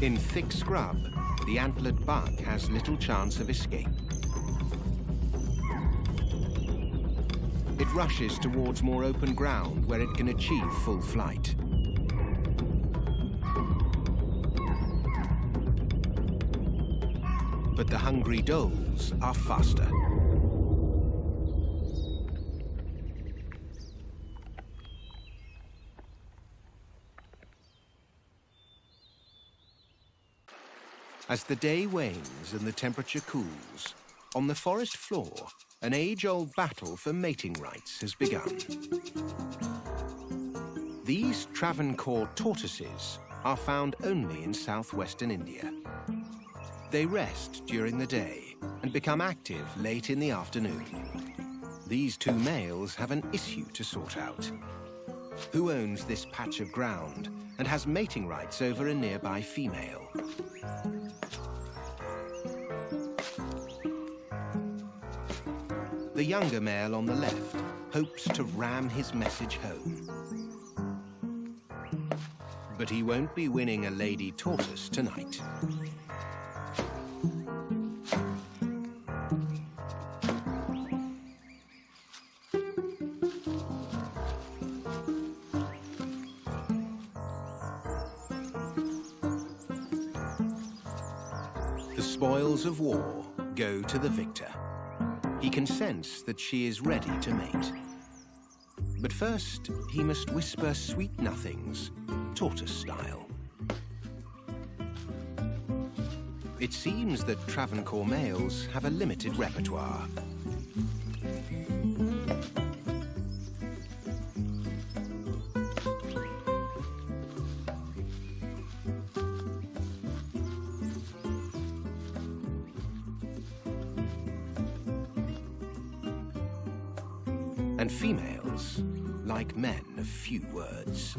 In thick scrub, the antlered buck has little chance of escape. It rushes towards more open ground where it can achieve full flight. But the hungry does are faster. As the day wanes and the temperature cools, on the forest floor, an age-old battle for mating rights has begun. These Travancore tortoises are found only in southwestern India. They rest during the day and become active late in the afternoon. These two males have an issue to sort out. Who owns this patch of ground and has mating rights over a nearby female? The younger male on the left hopes to ram his message home. But he won't be winning a lady tortoise tonight. The spoils of war go to the victor. He can sense that she is ready to mate. But first, he must whisper sweet nothings, tortoise style. It seems that Travancore males have a limited repertoire. And females, like men of few words.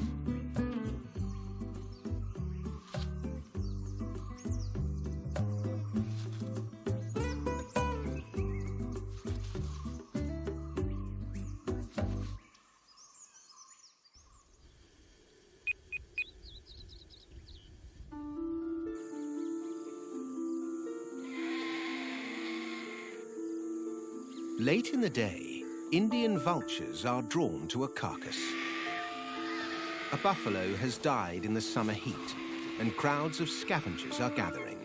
Late in the day, Indian vultures are drawn to a carcass. A buffalo has died in the summer heat, and crowds of scavengers are gathering.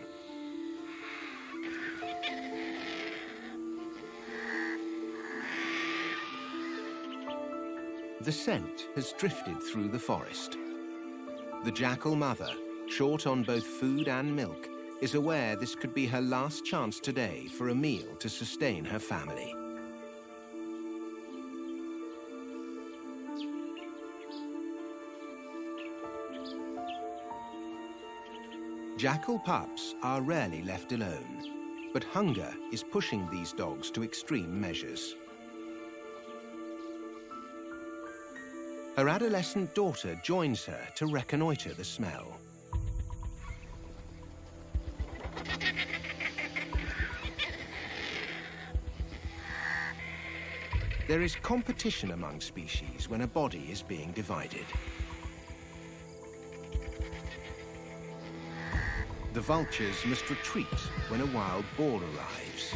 The scent has drifted through the forest. The jackal mother, short on both food and milk, is aware this could be her last chance today for a meal to sustain her family. Jackal pups are rarely left alone, but hunger is pushing these dogs to extreme measures. Her adolescent daughter joins her to reconnoiter the smell. There is competition among species when a body is being divided. The vultures must retreat when a wild boar arrives.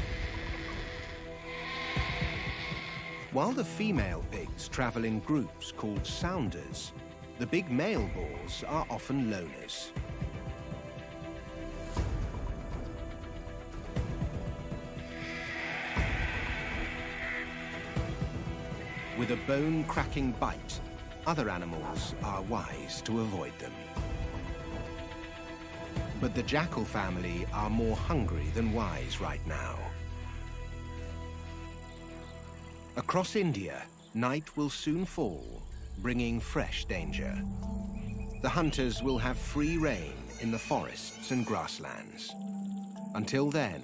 While the female pigs travel in groups called sounders, the big male boars are often loners. With a bone-cracking bite, other animals are wise to avoid them. But the jackal family are more hungry than wise right now. Across India, night will soon fall, bringing fresh danger. The hunters will have free rein in the forests and grasslands. Until then,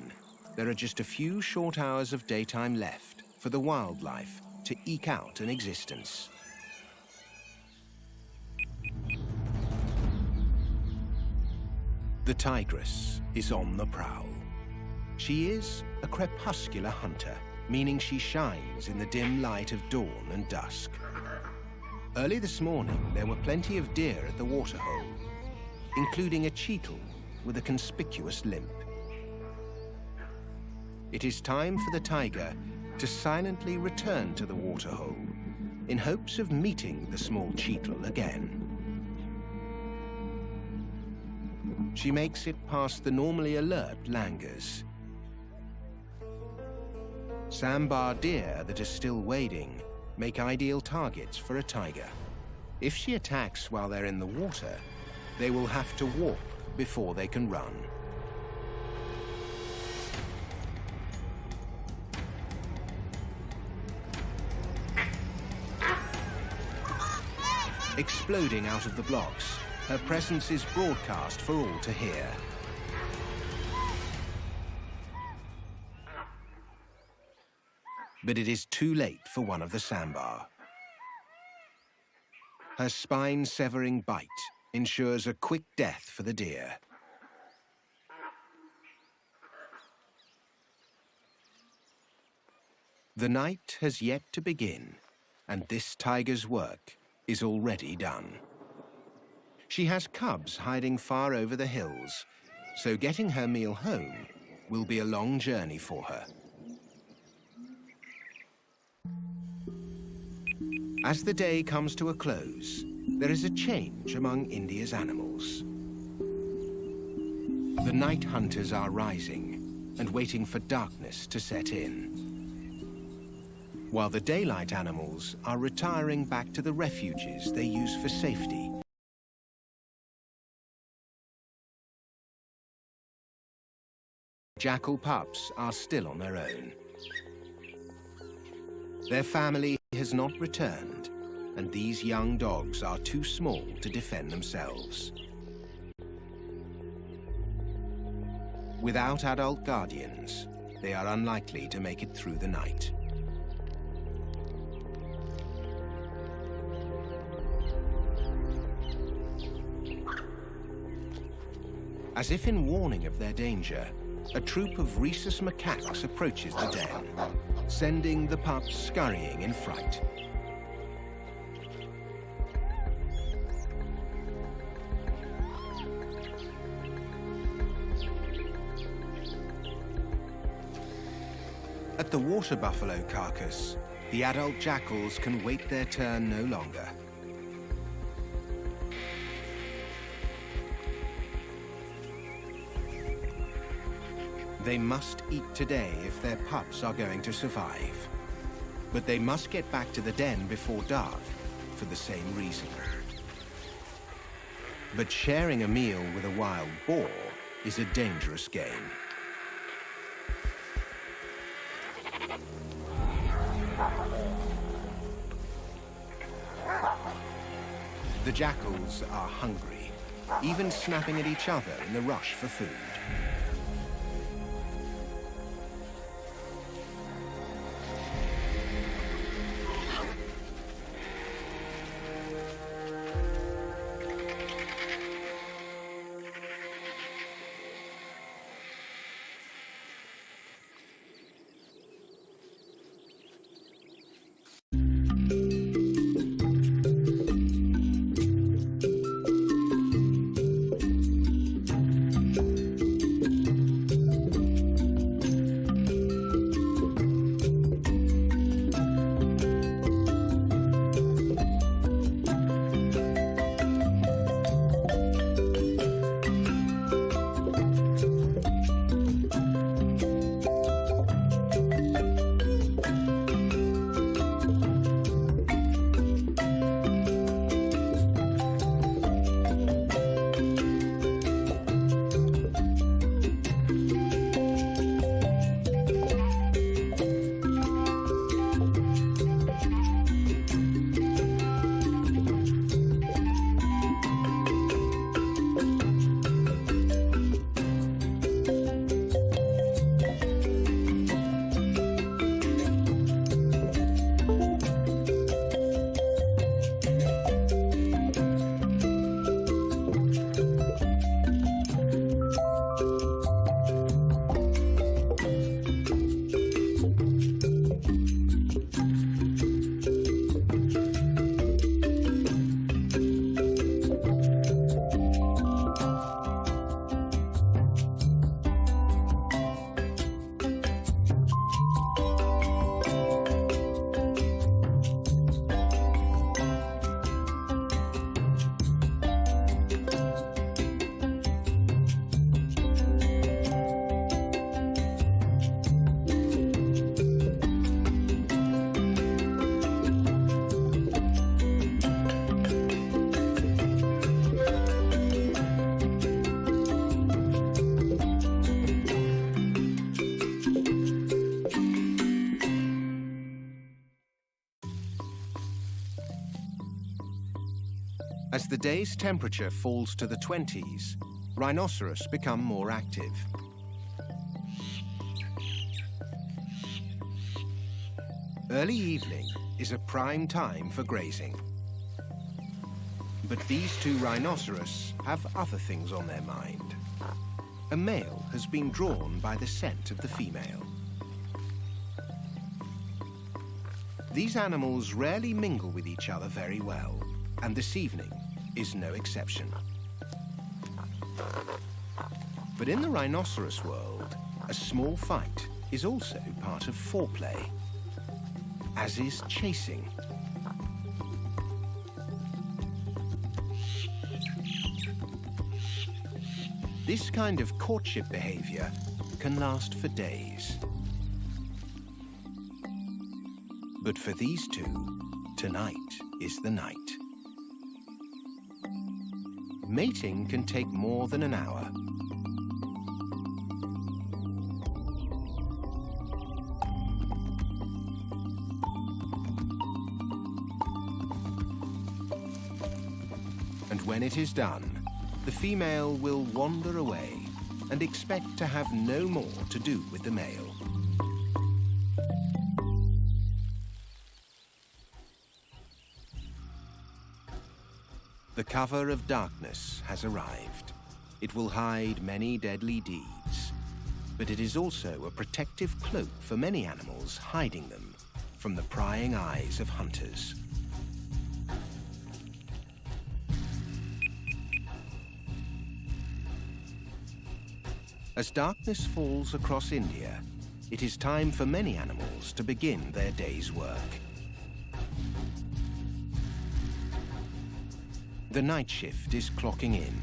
there are just a few short hours of daytime left for the wildlife to eke out an existence. The tigress is on the prowl. She is a crepuscular hunter, meaning she shines in the dim light of dawn and dusk. Early this morning, there were plenty of deer at the waterhole, including a cheetle with a conspicuous limp. It is time for the tiger to silently return to the waterhole in hopes of meeting the small cheetle again. She makes it past the normally alert langurs. Sambar deer that are still wading make ideal targets for a tiger. If she attacks while they're in the water, they will have to walk before they can run. Exploding out of the blocks, her presence is broadcast for all to hear. But it is too late for one of the sambar. Her spine-severing bite ensures a quick death for the deer. The night has yet to begin, and this tiger's work is already done. She has cubs hiding far over the hills, so getting her meal home will be a long journey for her. As the day comes to a close, there is a change among India's animals. The night hunters are rising and waiting for darkness to set in, while the daylight animals are retiring back to the refuges they use for safety. Jackal pups are still on their own. Their family has not returned, and these young dogs are too small to defend themselves. Without adult guardians, they are unlikely to make it through the night. As if in warning of their danger, a troop of rhesus macaques approaches the den, sending the pups scurrying in fright. At the water buffalo carcass, the adult jackals can wait their turn no longer. They must eat today if their pups are going to survive. But they must get back to the den before dark for the same reason. But sharing a meal with a wild boar is a dangerous game. The jackals are hungry, even snapping at each other in the rush for food. As the day's temperature falls to the 20s, rhinoceros become more active. Early evening is a prime time for grazing. But these two rhinoceros have other things on their mind. A male has been drawn by the scent of the female. These animals rarely mingle with each other very well, and this evening is no exception. But in the rhinoceros world, a small fight is also part of foreplay, as is chasing. This kind of courtship behavior can last for days. But for these two, tonight is the night. Mating can take more than an hour. And when it is done, the female will wander away and expect to have no more to do with the male. The cover of darkness has arrived. It will hide many deadly deeds, but it is also a protective cloak for many animals, hiding them from the prying eyes of hunters. As darkness falls across India, it is time for many animals to begin their day's work. The night shift is clocking in.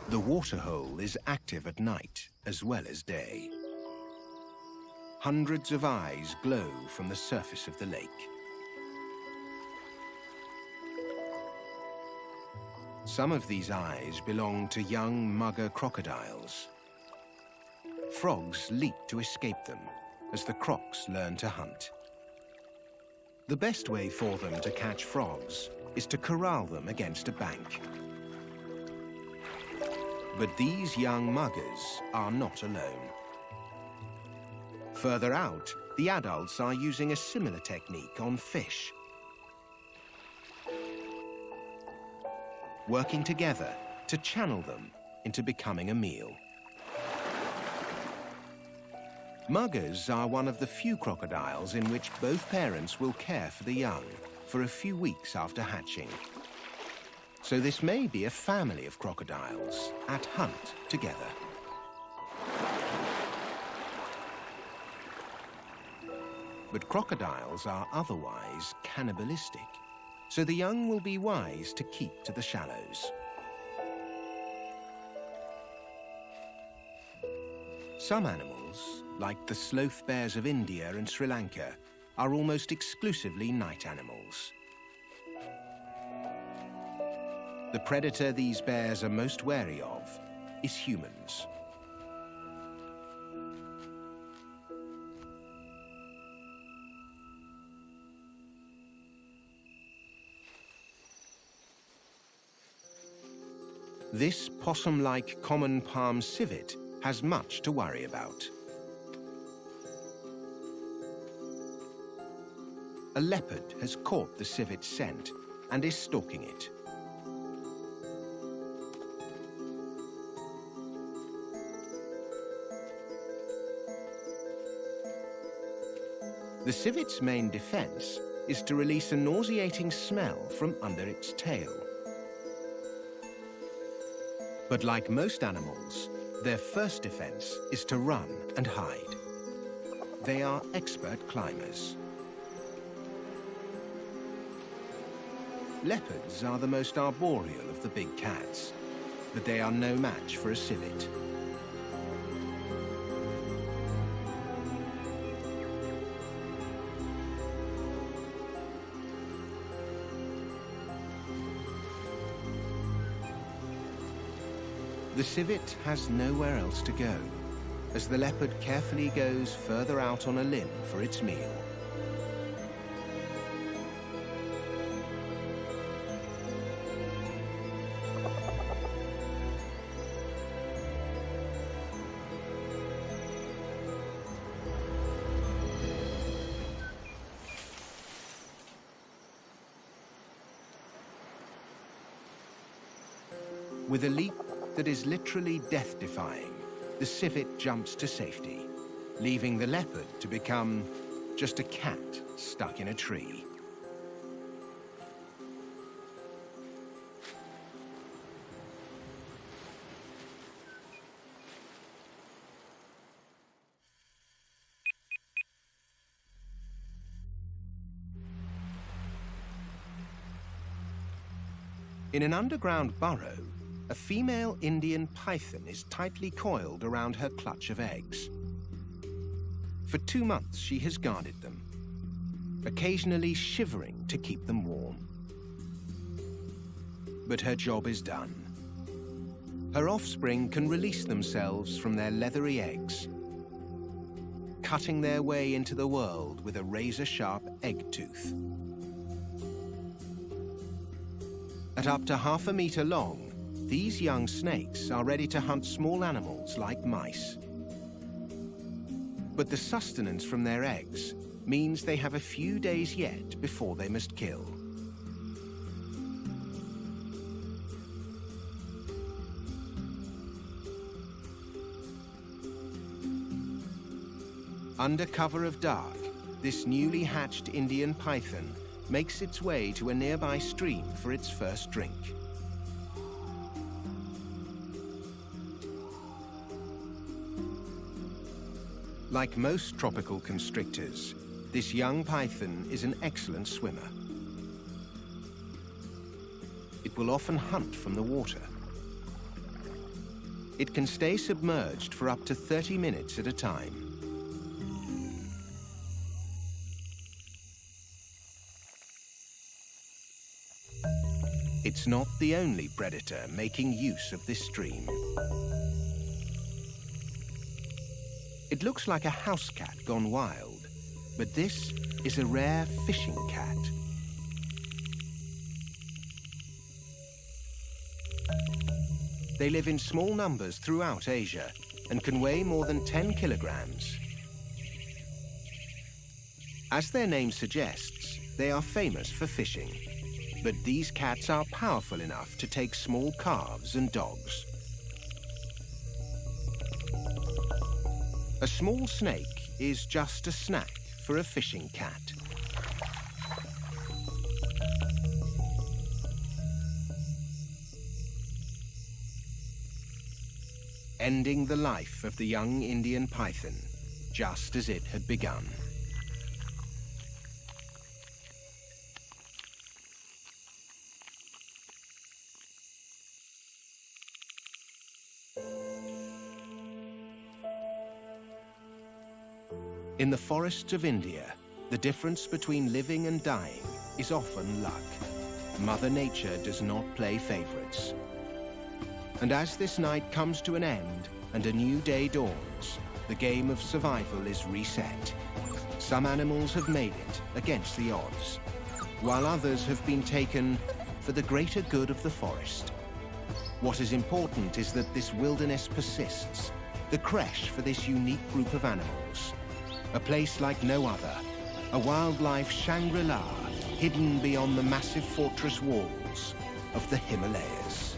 The waterhole is active at night as well as day. Hundreds of eyes glow from the surface of the lake. Some of these eyes belong to young mugger crocodiles. Frogs leap to escape them as the crocs learn to hunt. The best way for them to catch frogs is to corral them against a bank. But these young muggers are not alone. Further out, the adults are using a similar technique on fish, working together to channel them into becoming a meal. Muggers are one of the few crocodiles in which both parents will care for the young for a few weeks after hatching. So this may be a family of crocodiles at hunt together. But crocodiles are otherwise cannibalistic, so the young will be wise to keep to the shallows. Some animals, like the sloth bears of India and Sri Lanka, are almost exclusively night animals. The predator these bears are most wary of is humans. This possum-like common palm civet has much to worry about. A leopard has caught the civet's scent and is stalking it. The civet's main defense is to release a nauseating smell from under its tail. But like most animals, their first defense is to run and hide. They are expert climbers. Leopards are the most arboreal of the big cats, but they are no match for a civet. The civet has nowhere else to go, as the leopard carefully goes further out on a limb for its meal. With a leap that is literally death-defying, the civet jumps to safety, leaving the leopard to become just a cat stuck in a tree. In an underground burrow, a female Indian python is tightly coiled around her clutch of eggs. For 2 months, she has guarded them, occasionally shivering to keep them warm. But her job is done. Her offspring can release themselves from their leathery eggs, cutting their way into the world with a razor-sharp egg tooth. At up to ½ a meter long, these young snakes are ready to hunt small animals like mice. But the sustenance from their eggs means they have a few days yet before they must kill. Under cover of dark, this newly hatched Indian python makes its way to a nearby stream for its first drink. Like most tropical constrictors, this young python is an excellent swimmer. It will often hunt from the water. It can stay submerged for up to 30 minutes at a time. It's not the only predator making use of this stream. It looks like a house cat gone wild, but this is a rare fishing cat. They live in small numbers throughout Asia and can weigh more than 10 kilograms. As their name suggests, they are famous for fishing, but these cats are powerful enough to take small calves and dogs. A small snake is just a snack for a fishing cat. Ending the life of the young Indian python, just as it had begun. In the forests of India, the difference between living and dying is often luck. Mother Nature does not play favorites. And as this night comes to an end and a new day dawns, the game of survival is reset. Some animals have made it against the odds, while others have been taken for the greater good of the forest. What is important is that this wilderness persists, the creche for this unique group of animals. A place like no other, a wildlife Shangri-La hidden beyond the massive fortress walls of the Himalayas.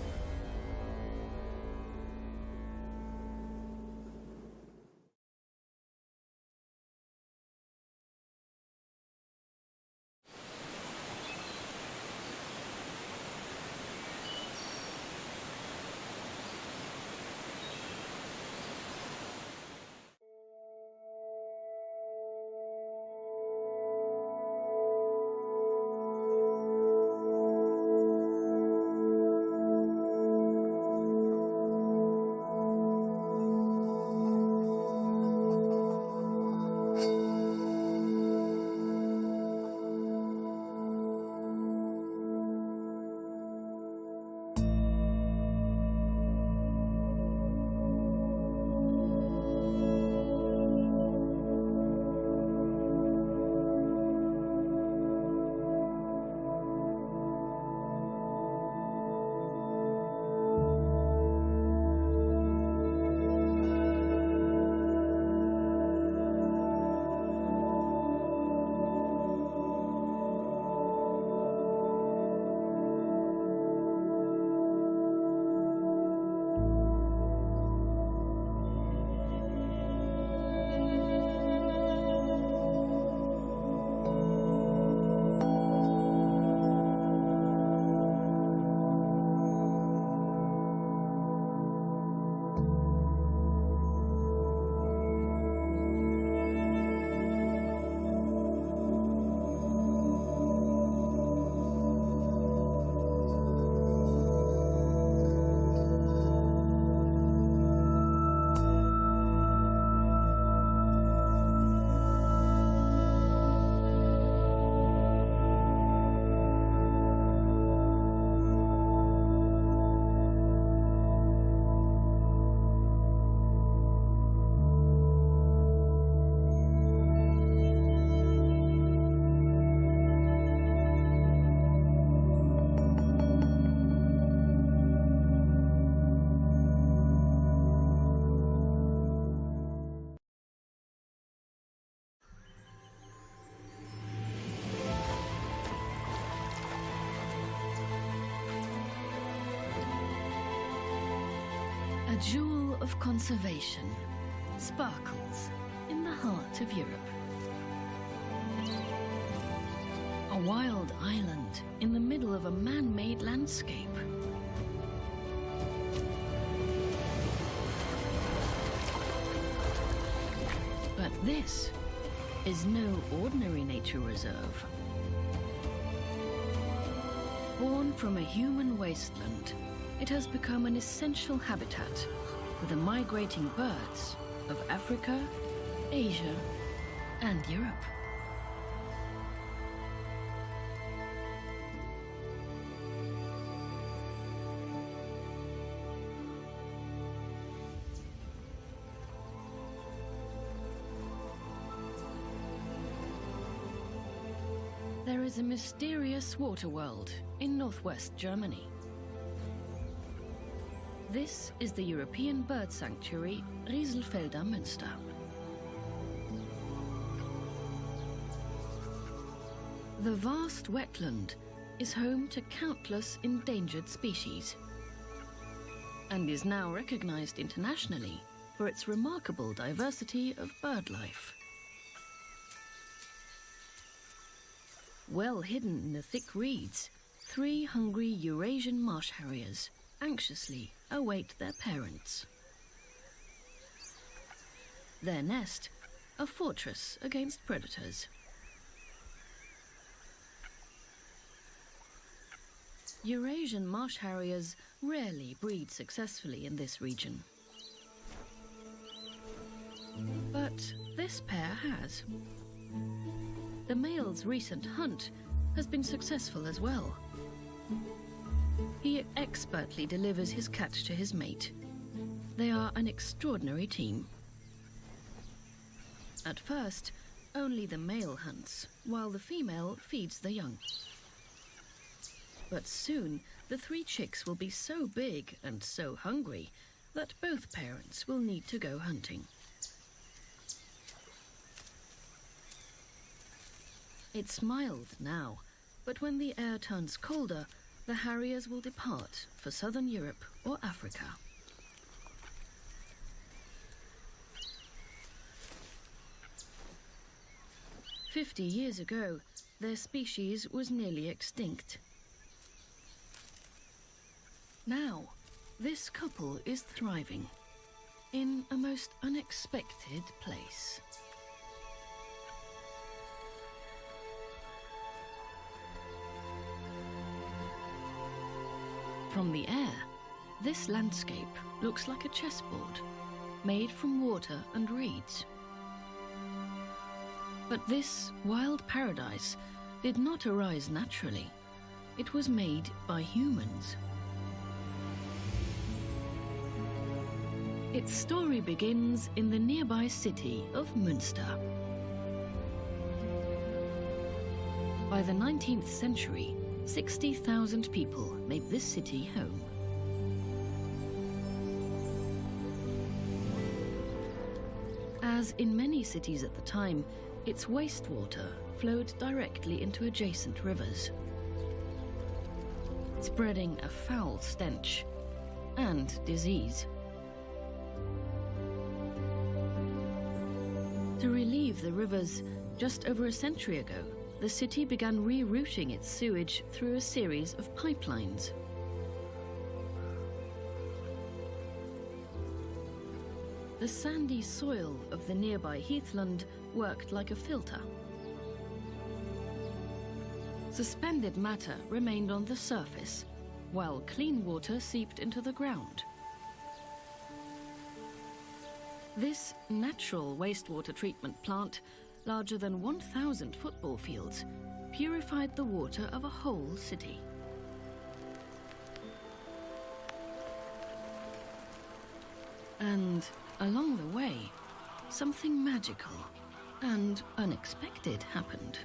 jewel of conservation sparkles in the heart of Europe. A wild island in the middle of a man-made landscape. But this is no ordinary nature reserve. Born from a human wasteland, it has become an essential habitat for the migrating birds of Africa, Asia, and Europe. There is a mysterious water world in northwest Germany. This is the European bird sanctuary Rieselfelder Münster. The vast wetland is home to countless endangered species and is now recognized internationally for its remarkable diversity of bird life. Well hidden in the thick reeds, 3 hungry Eurasian marsh harriers anxiously await their parents. Their nest, a fortress against predators. Eurasian marsh harriers rarely breed successfully in this region. But this pair has. The male's recent hunt has been successful as well. He expertly delivers his catch to his mate. They are an extraordinary team. At first, only the male hunts, while the female feeds the young. But soon, the 3 chicks will be so big and so hungry that both parents will need to go hunting. It's mild now, but when the air turns colder, the harriers will depart for southern Europe or Africa. "50 years ago, their species was nearly extinct. Now, this couple is thriving in a most unexpected place. From the air, this landscape looks like a chessboard, made from water and reeds. But this wild paradise did not arise naturally. It was made by humans. Its story begins in the nearby city of Münster. By the 19th century, 60,000 people made this city home. As in many cities at the time, its wastewater flowed directly into adjacent rivers, spreading a foul stench and disease. To relieve the rivers, just over a century ago, the city began rerouting its sewage through a series of pipelines. The sandy soil of the nearby heathland worked like a filter. Suspended matter remained on the surface, while clean water seeped into the ground. This natural wastewater treatment plant, larger than 1,000 football fields, purified the water of a whole city. And along the way, something magical and unexpected happened.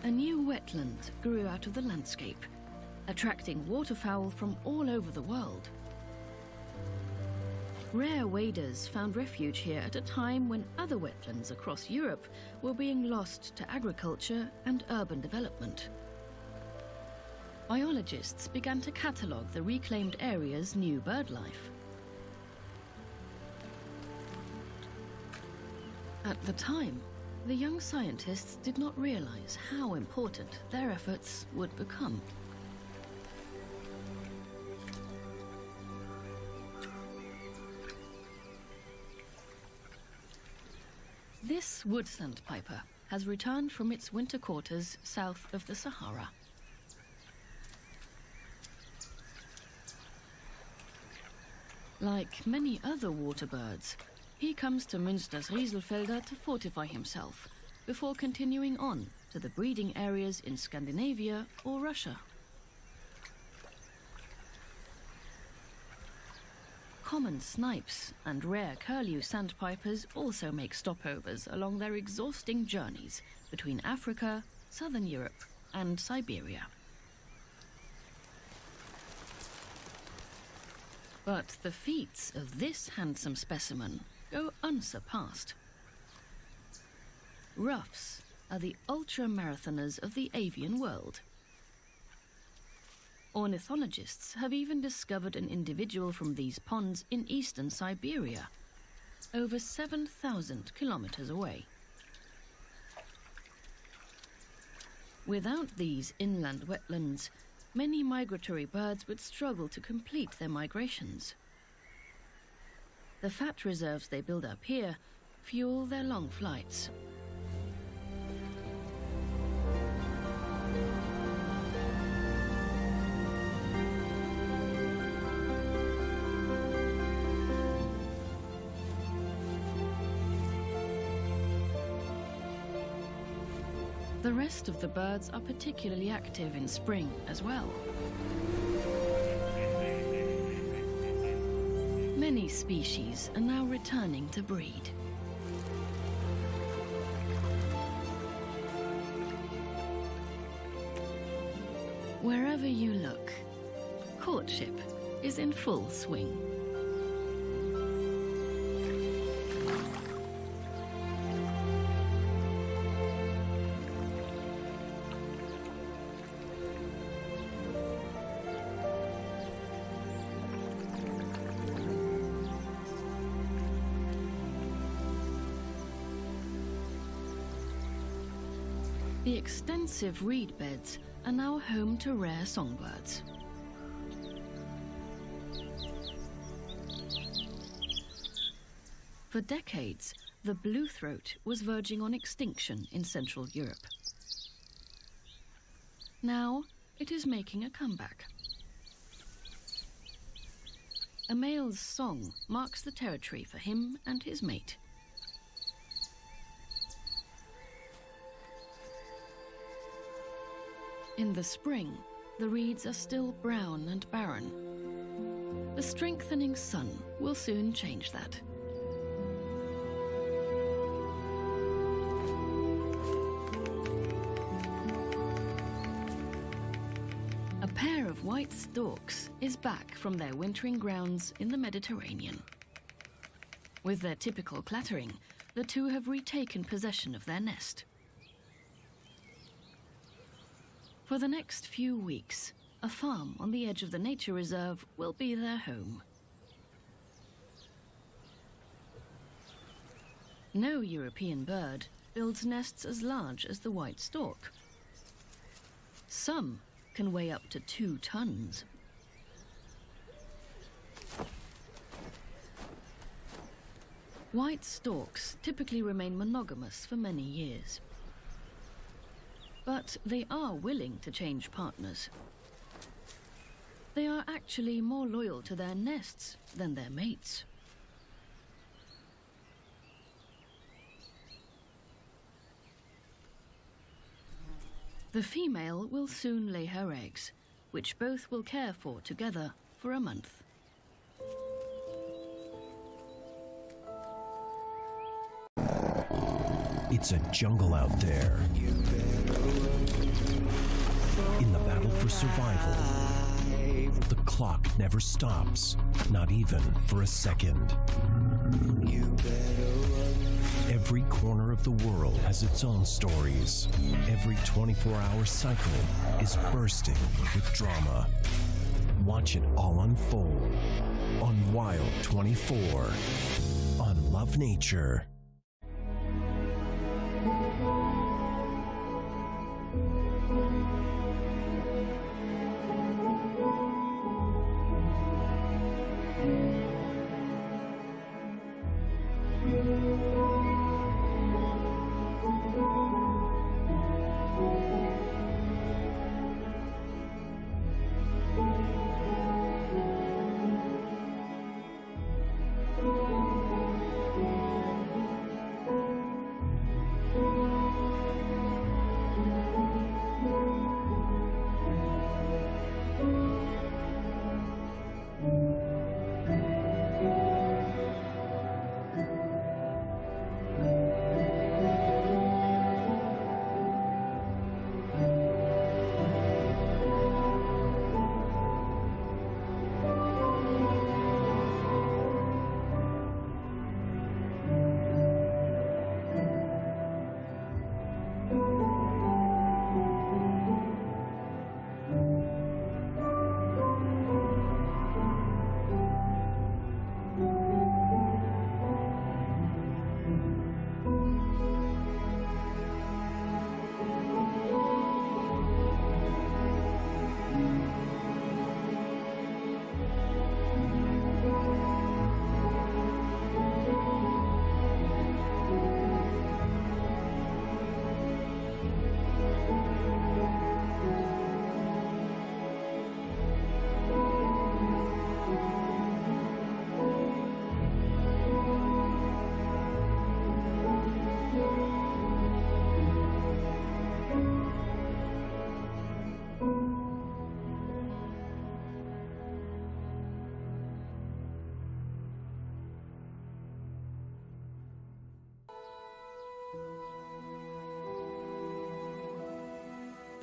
A new wetland grew out of the landscape, attracting waterfowl from all over the world. Rare waders found refuge here at a time when other wetlands across Europe were being lost to agriculture and urban development. biologists began to catalogue the reclaimed area's new bird life. At the time, the young scientists did not realize how important their efforts would become. This wood sandpiper has returned from its winter quarters south of the Sahara. Like many other water birds, he comes to Münster's Rieselfelder to fortify himself before continuing on to the breeding areas in Scandinavia or Russia. Common snipes and rare curlew sandpipers also make stopovers along their exhausting journeys between Africa, southern Europe, and Siberia. But the feats of this handsome specimen go unsurpassed. Ruffs are the ultra-marathoners of the avian world. Ornithologists have even discovered an individual from these ponds in eastern Siberia, over 7,000 kilometers away. Without these inland wetlands, many migratory birds would struggle to complete their migrations. The fat reserves they build up here fuel their long flights. The rest of the birds are particularly active in spring as well. Many species are now returning to breed. Wherever you look, courtship is in full swing. The extensive reed beds are now home to rare songbirds. For decades, the bluethroat was verging on extinction in Central Europe. Now, it is making a comeback. A male's song marks the territory for him and his mate. In the spring, the reeds are still brown and barren. The strengthening sun will soon change that. A pair of white storks is back from their wintering grounds in the Mediterranean. With their typical clattering, the two have retaken possession of their nest. For the next few weeks, a farm on the edge of the nature reserve will be their home. No European bird builds nests as large as the white stork. Some can weigh up to 2 tons. White storks typically remain monogamous for many years. But they are willing to change partners. They are actually more loyal to their nests than their mates. The female will soon lay her eggs, which both will care for together for a month. It's a jungle out there. In the battle for survival, the clock never stops, not even for a second. Every corner of the world has its own stories. Every 24-hour cycle is bursting with drama. Watch it all unfold on Wild 24 on Love Nature.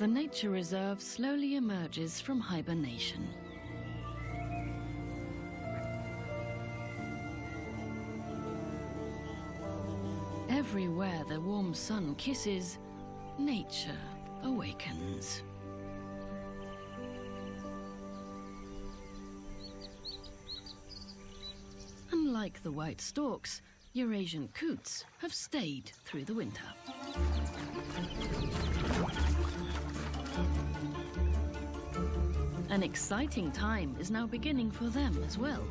The nature reserve slowly emerges from hibernation. Everywhere the warm sun kisses, nature awakens. Unlike the white storks, Eurasian coots have stayed through the winter. An exciting time is now beginning for them as well.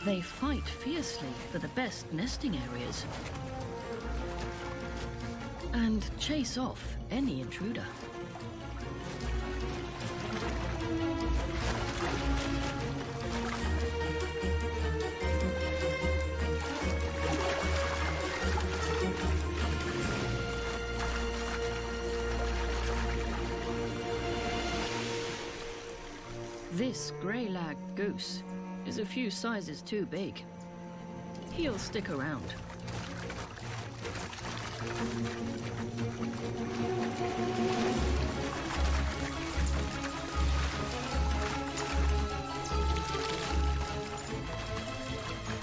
They fight fiercely for the best nesting areas and chase off any intruder. This grey-lagged goose is a few sizes too big. He'll stick around.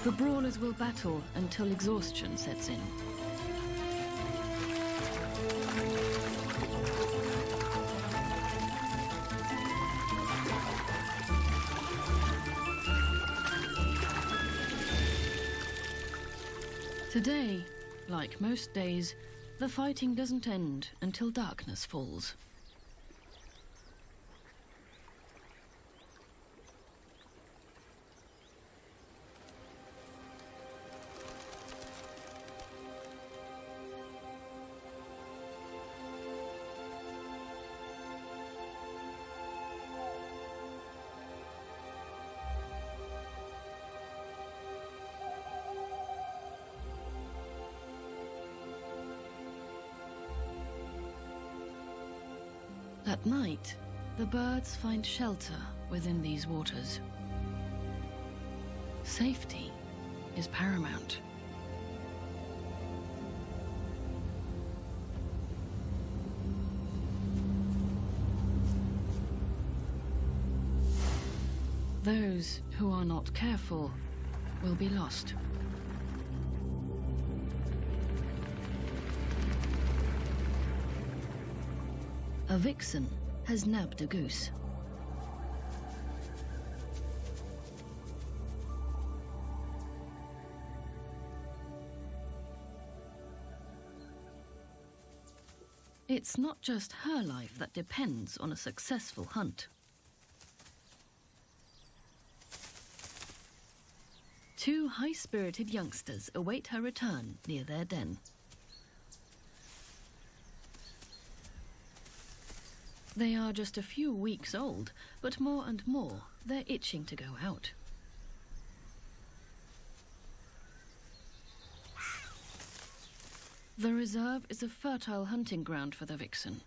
The brawlers will battle until exhaustion sets in. Today, like most days, the fighting doesn't end until darkness falls. At night, the birds find shelter within these waters. Safety is paramount. Those who are not careful will be lost. A vixen has nabbed a goose. It's not just her life that depends on a successful hunt. Two high-spirited youngsters await her return near their den. They are just a few weeks old, but more and more they're itching to go out. The reserve is a fertile hunting ground for the vixen.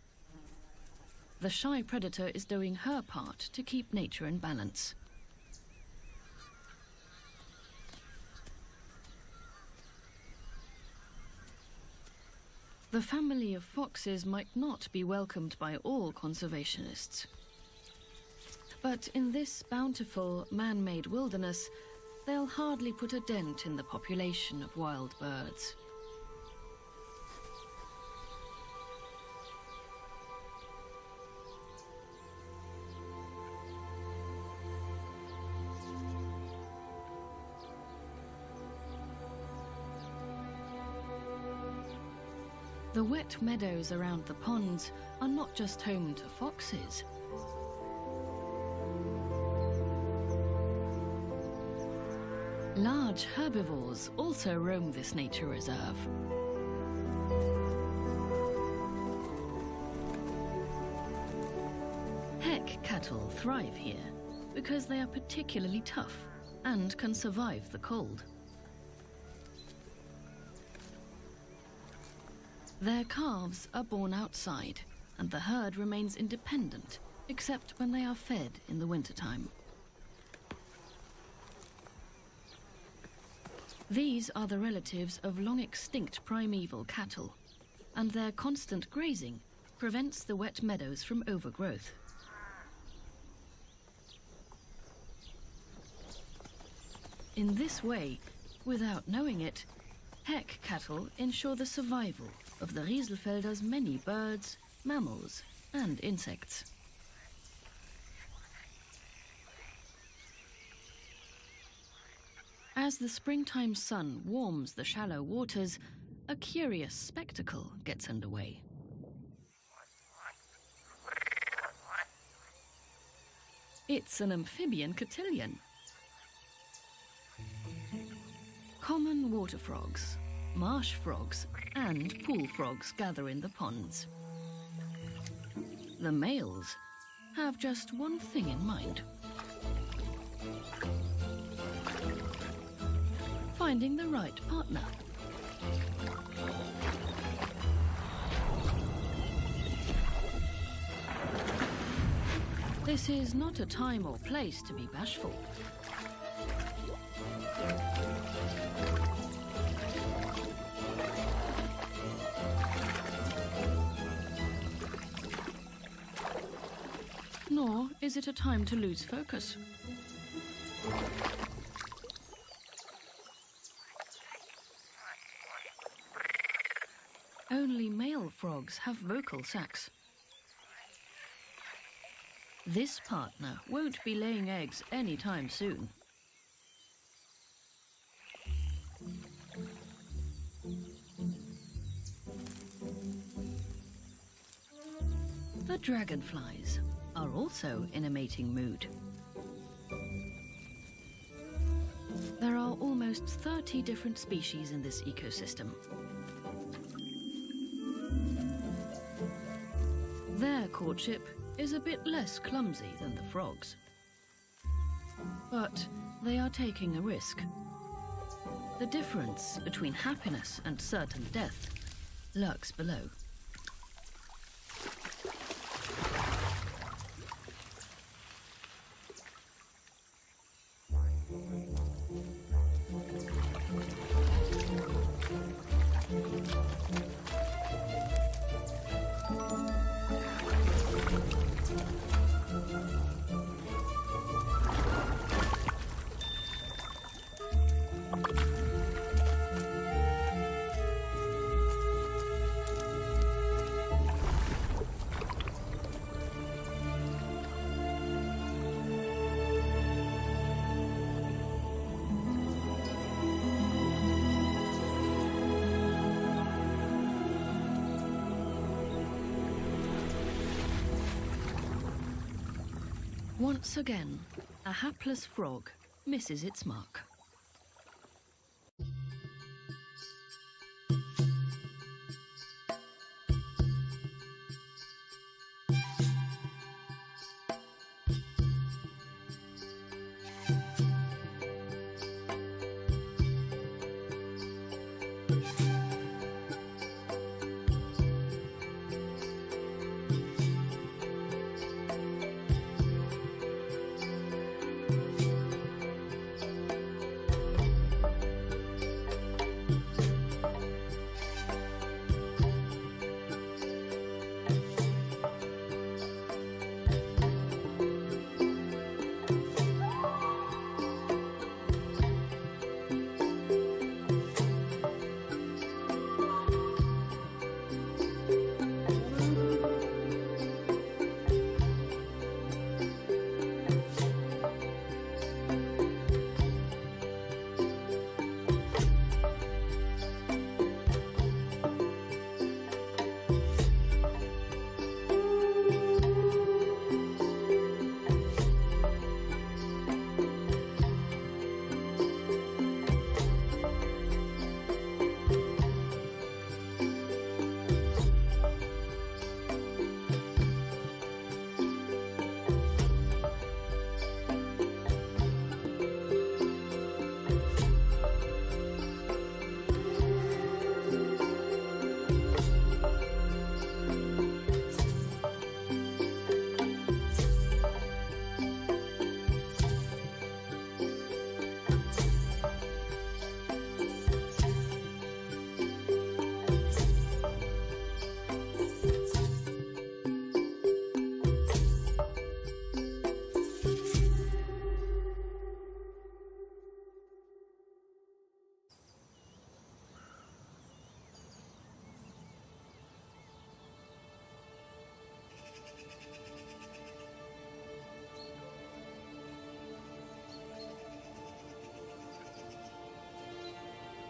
The shy predator is doing her part to keep nature in balance. The family of foxes might not be welcomed by all conservationists. But in this bountiful, man-made wilderness, they'll hardly put a dent in the population of wild birds. The wet meadows around the ponds are not just home to foxes. Large herbivores also roam this nature reserve. Heck cattle thrive here because they are particularly tough and can survive the cold. Their calves are born outside, and the herd remains independent, except when they are fed in the wintertime. These are the relatives of long-extinct primeval cattle, and their constant grazing prevents the wet meadows from overgrowth. In this way, without knowing it, Heck cattle ensure the survival of the Rieselfelder's many birds, mammals, and insects. As the springtime sun warms the shallow waters, a curious spectacle gets underway. It's an amphibian cotillion. Common water frogs, marsh frogs, and pool frogs gather in the ponds. The males have just one thing in mind: finding the right partner. This is not a time or place to be bashful. Nor is it a time to lose focus. Only male frogs have vocal sacs. This partner won't be laying eggs anytime soon. The dragonflies are also in a mating mood. There are almost 30 different species in this ecosystem. Their courtship is a bit less clumsy than the frogs. But they are taking a risk. The difference between happiness and certain death lurks below. Once again, a hapless frog misses its mark.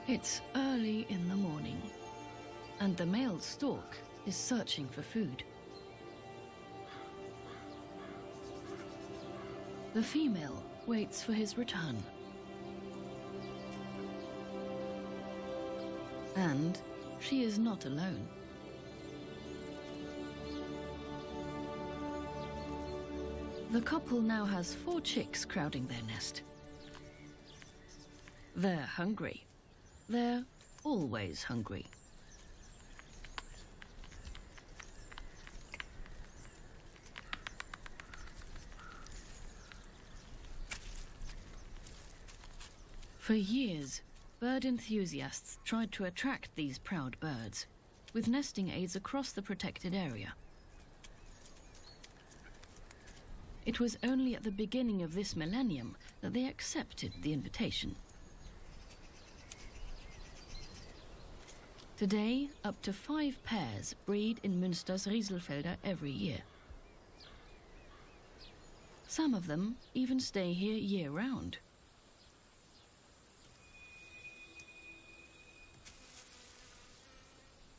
It's early in the morning, and the male stork is searching for food. The female waits for his return. And she is not alone. The couple now has 4 chicks crowding their nest. They're hungry. They're always hungry. For years, bird enthusiasts tried to attract these proud birds with nesting aids across the protected area. It was only at the beginning of this millennium that they accepted the invitation. Today, up to 5 pairs breed in Münster's Rieselfelder every year. Some of them even stay here year-round.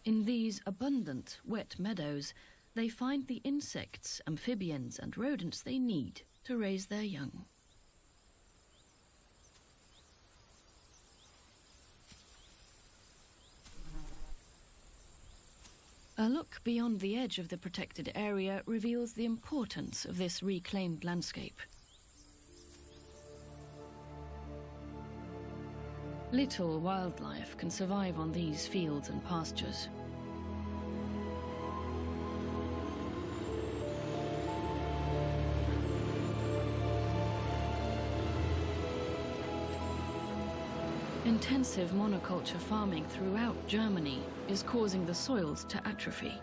In these abundant, wet meadows, they find the insects, amphibians, and rodents they need to raise their young. A look beyond the edge of the protected area reveals the importance of this reclaimed landscape. Little wildlife can survive on these fields and pastures. Intensive monoculture farming throughout Germany is causing the soils to atrophy.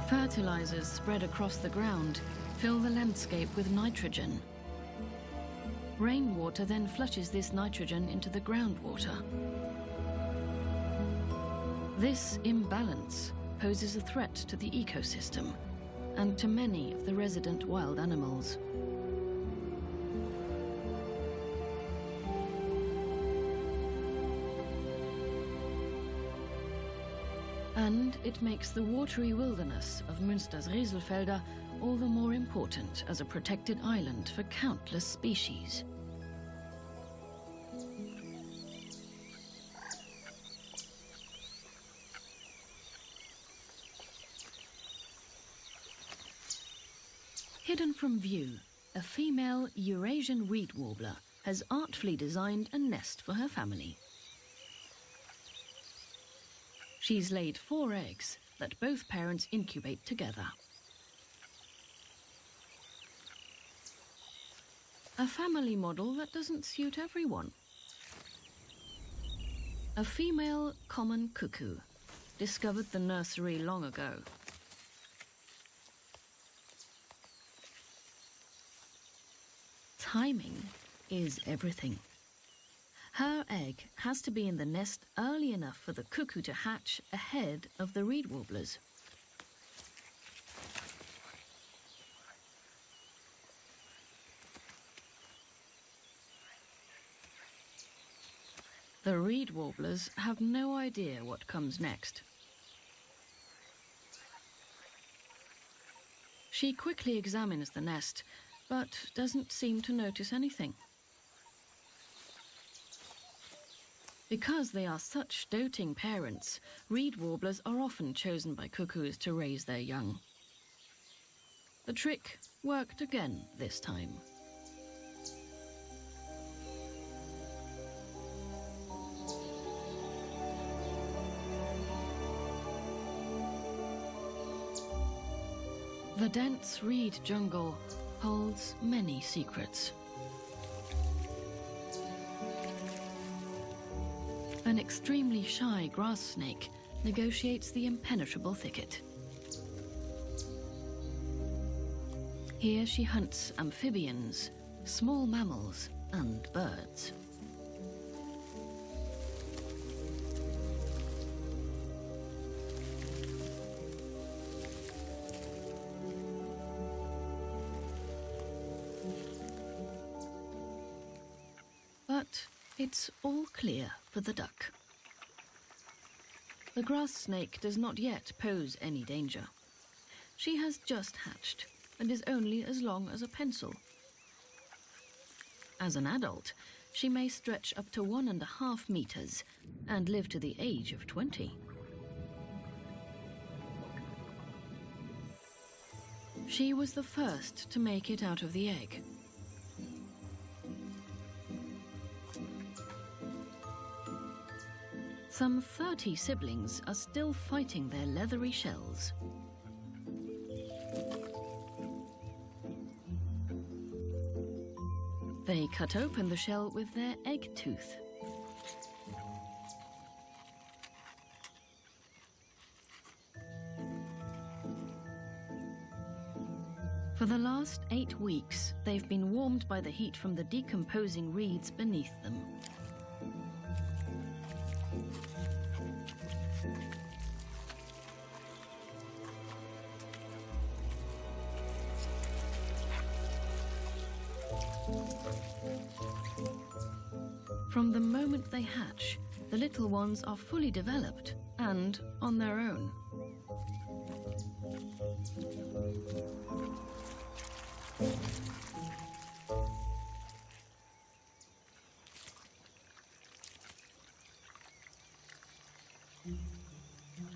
Fertilizers spread across the ground fill the landscape with nitrogen. Rainwater then flushes this nitrogen into the groundwater. This imbalance poses a threat to the ecosystem and to many of the resident wild animals. And it makes the watery wilderness of Münster's Rieselfelder all the more important as a protected island for countless species. Hidden from view, a female Eurasian reed warbler has artfully designed a nest for her family. She's laid 4 eggs that both parents incubate together. A family model that doesn't suit everyone. A female common cuckoo discovered the nursery long ago. Timing is everything. Her egg has to be in the nest early enough for the cuckoo to hatch ahead of the reed warblers. The reed warblers have no idea what comes next. She quickly examines the nest, but doesn't seem to notice anything. Because they are such doting parents, reed warblers are often chosen by cuckoos to raise their young. The trick worked again this time. The dense reed jungle holds many secrets. An extremely shy grass snake negotiates the impenetrable thicket. Here she hunts amphibians, small mammals, and birds. But it's all clear for the duck. The grass snake does not yet pose any danger. She has just hatched and is only as long as a pencil. As an adult, she may stretch up to 1.5 meters and live to the age of 20. She was the first to make it out of the egg. Some 30 siblings are still fighting their leathery shells. They cut open the shell with their egg tooth. For the last 8 weeks, they've been warmed by the heat from the decomposing reeds beneath them. From the moment they hatch, the little ones are fully developed and on their own.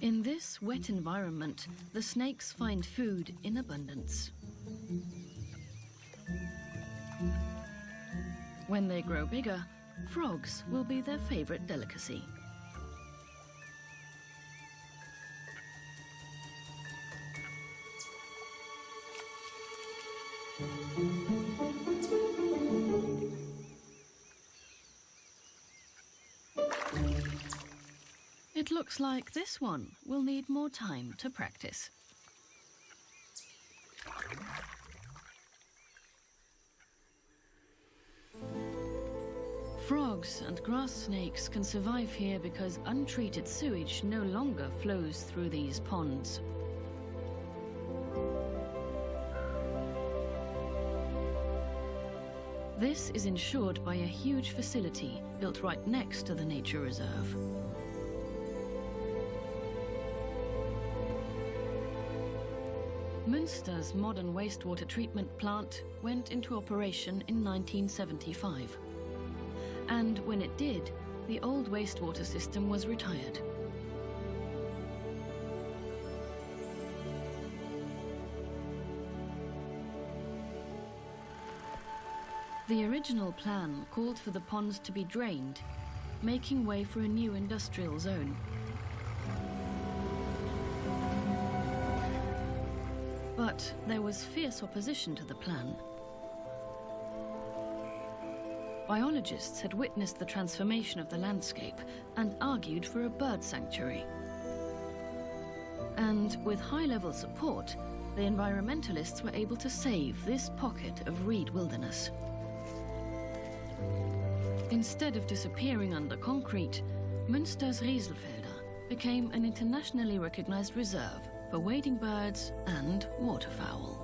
In this wet environment, the snakes find food in abundance. When they grow bigger, frogs will be their favorite delicacy. It looks like this one will need more time to practice. Frogs and grass snakes can survive here because untreated sewage no longer flows through these ponds. This is ensured by a huge facility built right next to the nature reserve. Münster's modern wastewater treatment plant went into operation in 1975. And when it did, the old wastewater system was retired. The original plan called for the ponds to be drained, making way for a new industrial zone. But there was fierce opposition to the plan. Biologists had witnessed the transformation of the landscape and argued for a bird sanctuary. And with high-level support, the environmentalists were able to save this pocket of reed wilderness. Instead of disappearing under concrete, Münster's Rieselfelder became an internationally recognized reserve for wading birds and waterfowl.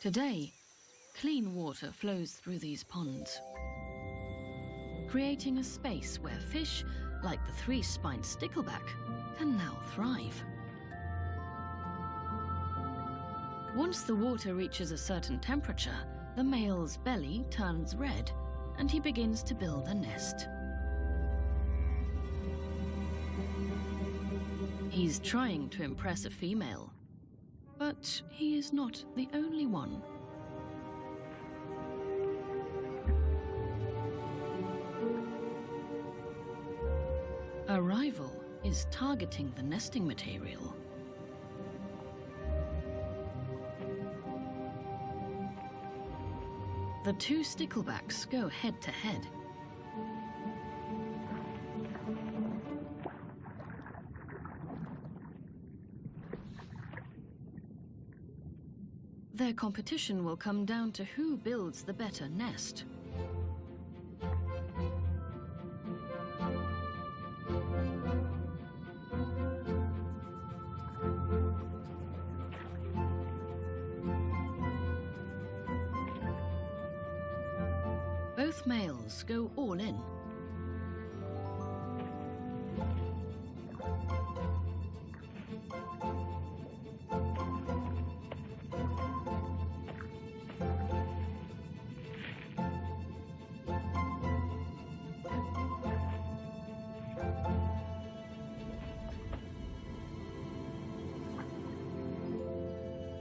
Today, clean water flows through these ponds, creating a space where fish, like the three-spined stickleback, can now thrive. Once the water reaches a certain temperature, the male's belly turns red, and he begins to build a nest. He's trying to impress a female, but he is not the only one. A rival is targeting the nesting material. The two sticklebacks go head to head. Their competition will come down to who builds the better nest. Both males go all in.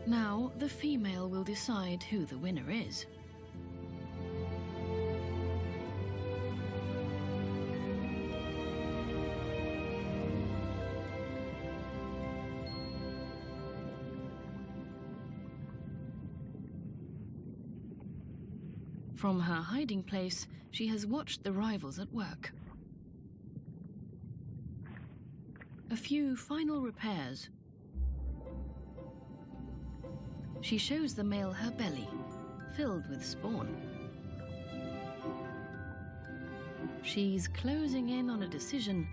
Now, the female will decide who the winner is. From her hiding place, she has watched the rivals at work. A few final repairs. She shows the male her belly, filled with spawn. She's closing in on a decision,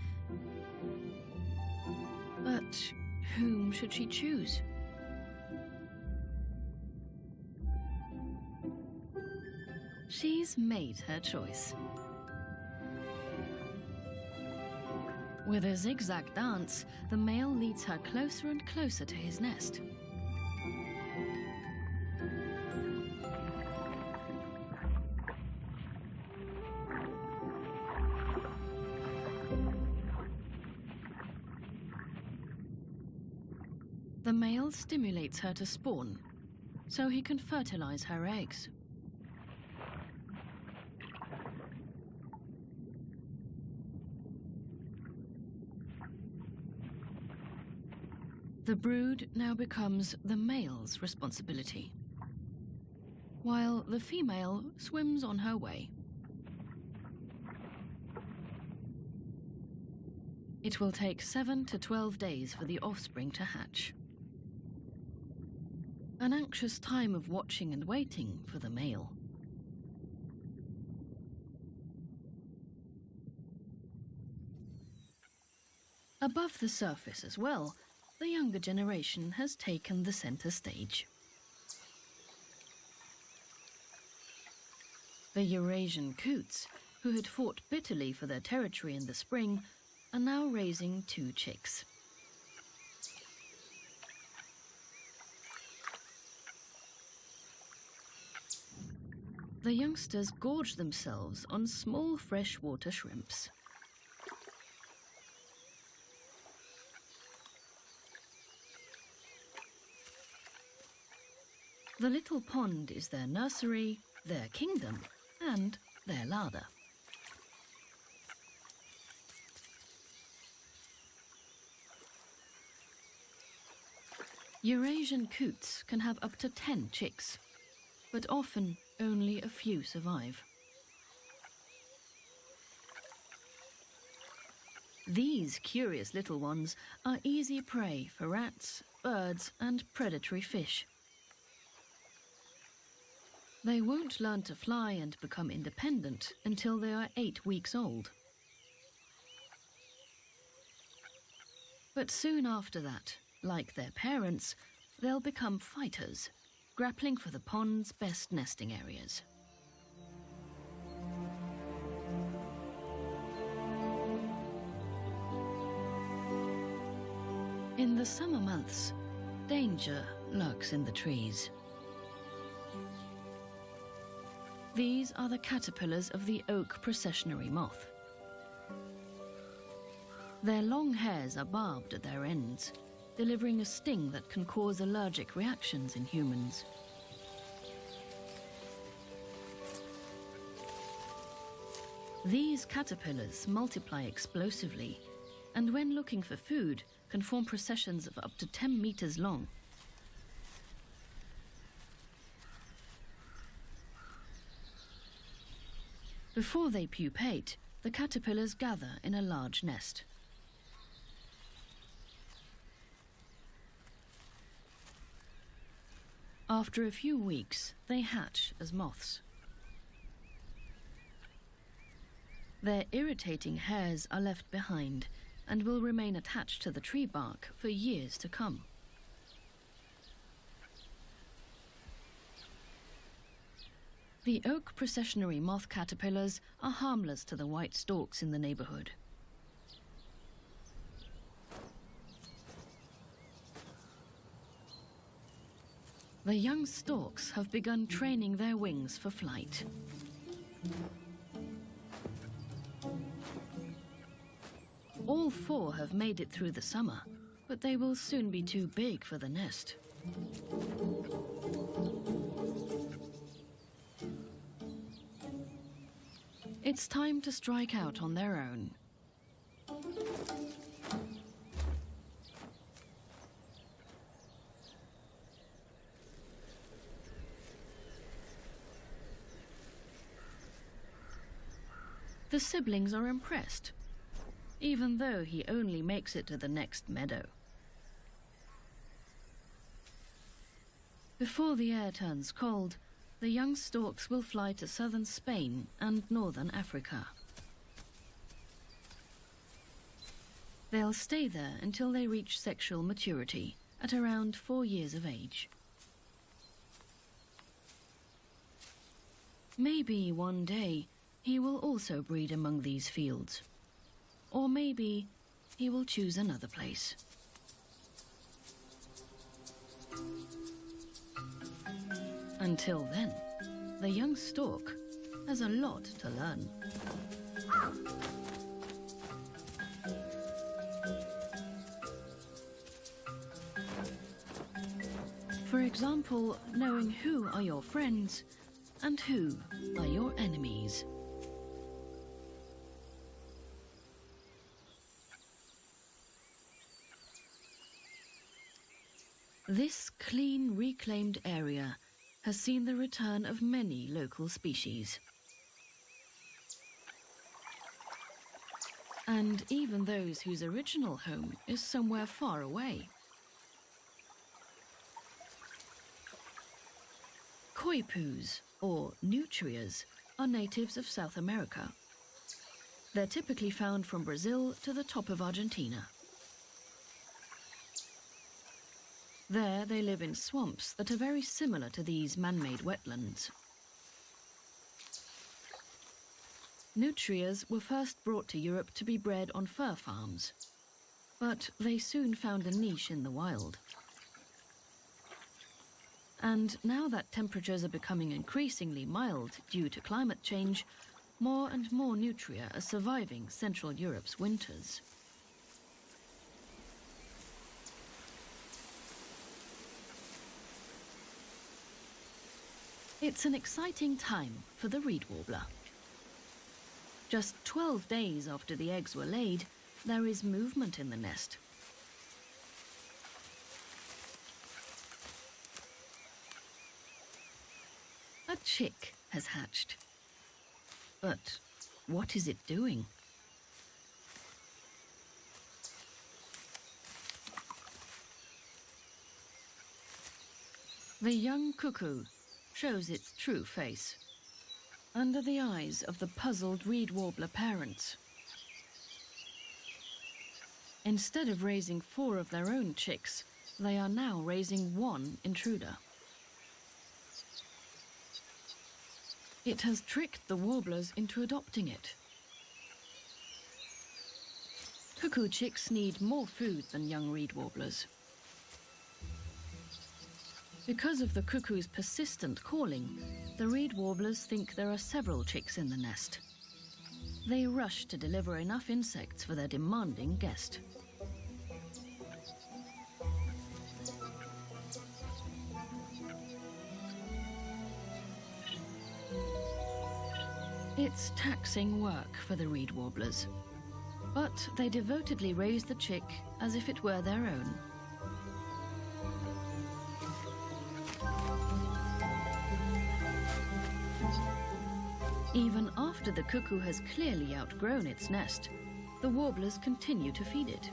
but whom should she choose? She's made her choice. With a zigzag dance, the male leads her closer and closer to his nest. The male stimulates her to spawn, so he can fertilize her eggs. The brood now becomes the male's responsibility, while the female swims on her way. It will take 7 to 12 days for the offspring to hatch. An anxious time of watching and waiting for the male. Above the surface as well, the younger generation has taken the center stage. The Eurasian coots, who had fought bitterly for their territory in the spring, are now raising 2 chicks. The youngsters gorge themselves on small freshwater shrimps. The little pond is their nursery, their kingdom, and their larder. Eurasian coots can have up to 10 chicks, but often only a few survive. These curious little ones are easy prey for rats, birds, and predatory fish. They won't learn to fly and become independent until they are 8 weeks old. But soon after that, like their parents, they'll become fighters, grappling for the pond's best nesting areas. In the summer months, danger lurks in the trees. These are the caterpillars of the oak processionary moth. Their long hairs are barbed at their ends, delivering a sting that can cause allergic reactions in humans. These caterpillars multiply explosively, and when looking for food, can form processions of up to 10 meters long. Before they pupate, the caterpillars gather in a large nest. After a few weeks, they hatch as moths. Their irritating hairs are left behind and will remain attached to the tree bark for years to come. The oak processionary moth caterpillars are harmless to the white storks in the neighborhood. The young storks have begun training their wings for flight. All 4 have made it through the summer, but they will soon be too big for the nest. It's time to strike out on their own. The siblings are impressed, even though he only makes it to the next meadow. Before the air turns cold, the young storks will fly to southern Spain and northern Africa. They'll stay there until they reach sexual maturity at around 4 years of age. Maybe one day he will also breed among these fields. Or maybe he will choose another place. Until then, the young stork has a lot to learn. For example, knowing who are your friends and who are your enemies. This clean, reclaimed area has seen the return of many local species. And even those whose original home is somewhere far away. Coypus, or nutrias, are natives of South America. They're typically found from Brazil to the top of Argentina. There they live in swamps that are very similar to these man-made wetlands. Nutrias were first brought to Europe to be bred on fur farms, but they soon found a niche in the wild. And now that temperatures are becoming increasingly mild due to climate change, more and more nutria are surviving Central Europe's winters. It's an exciting time for the reed warbler. Just 12 days after the eggs were laid, there is movement in the nest. A chick has hatched. But what is it doing? The young cuckoo shows its true face, under the eyes of the puzzled reed warbler parents. Instead of raising 4 of their own chicks, they are now raising 1 intruder. It has tricked the warblers into adopting it. Cuckoo chicks need more food than young reed warblers. Because of the cuckoo's persistent calling, the reed warblers think there are several chicks in the nest. They rush to deliver enough insects for their demanding guest. It's taxing work for the reed warblers, but they devotedly raise the chick as if it were their own. Even after the cuckoo has clearly outgrown its nest, the warblers continue to feed it.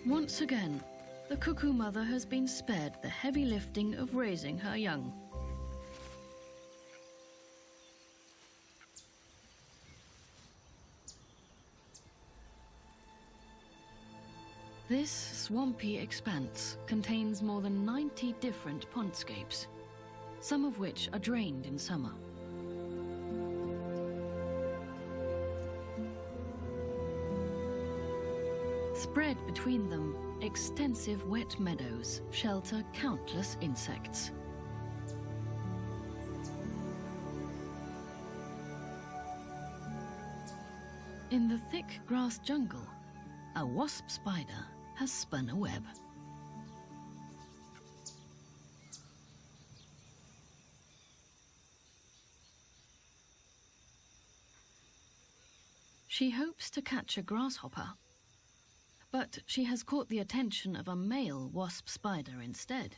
Once again, the cuckoo mother has been spared the heavy lifting of raising her young. This swampy expanse contains more than 90 different pondscapes, some of which are drained in summer. Spread between them, extensive wet meadows shelter countless insects. In the thick grass jungle, a wasp spider has spun a web. She hopes to catch a grasshopper, but she has caught the attention of a male wasp spider instead.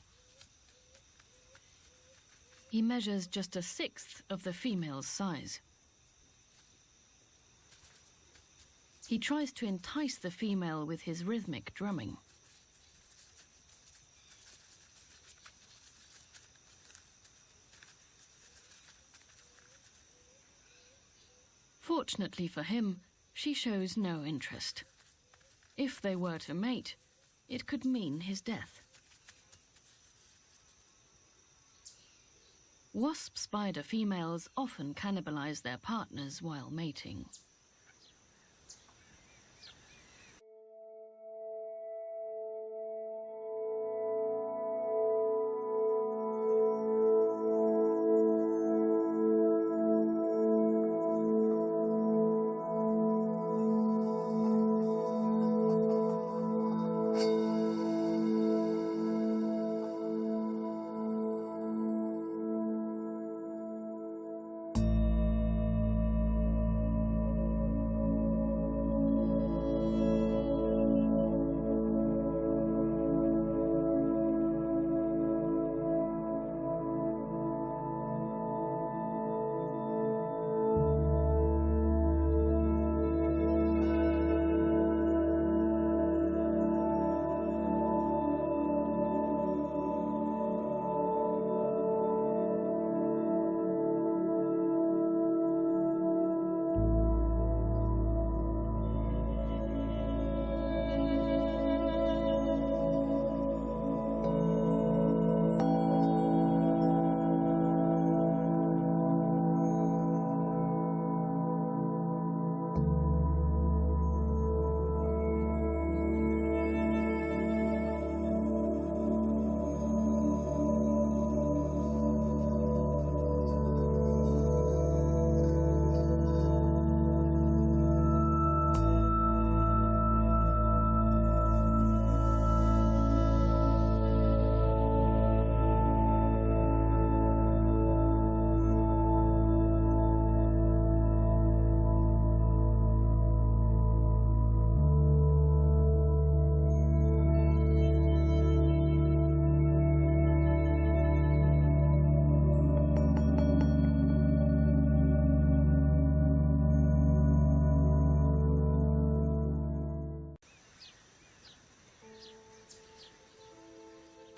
He measures just a sixth of the female's size. He tries to entice the female with his rhythmic drumming. Fortunately for him, she shows no interest. If they were to mate, it could mean his death. Wasp spider females often cannibalize their partners while mating.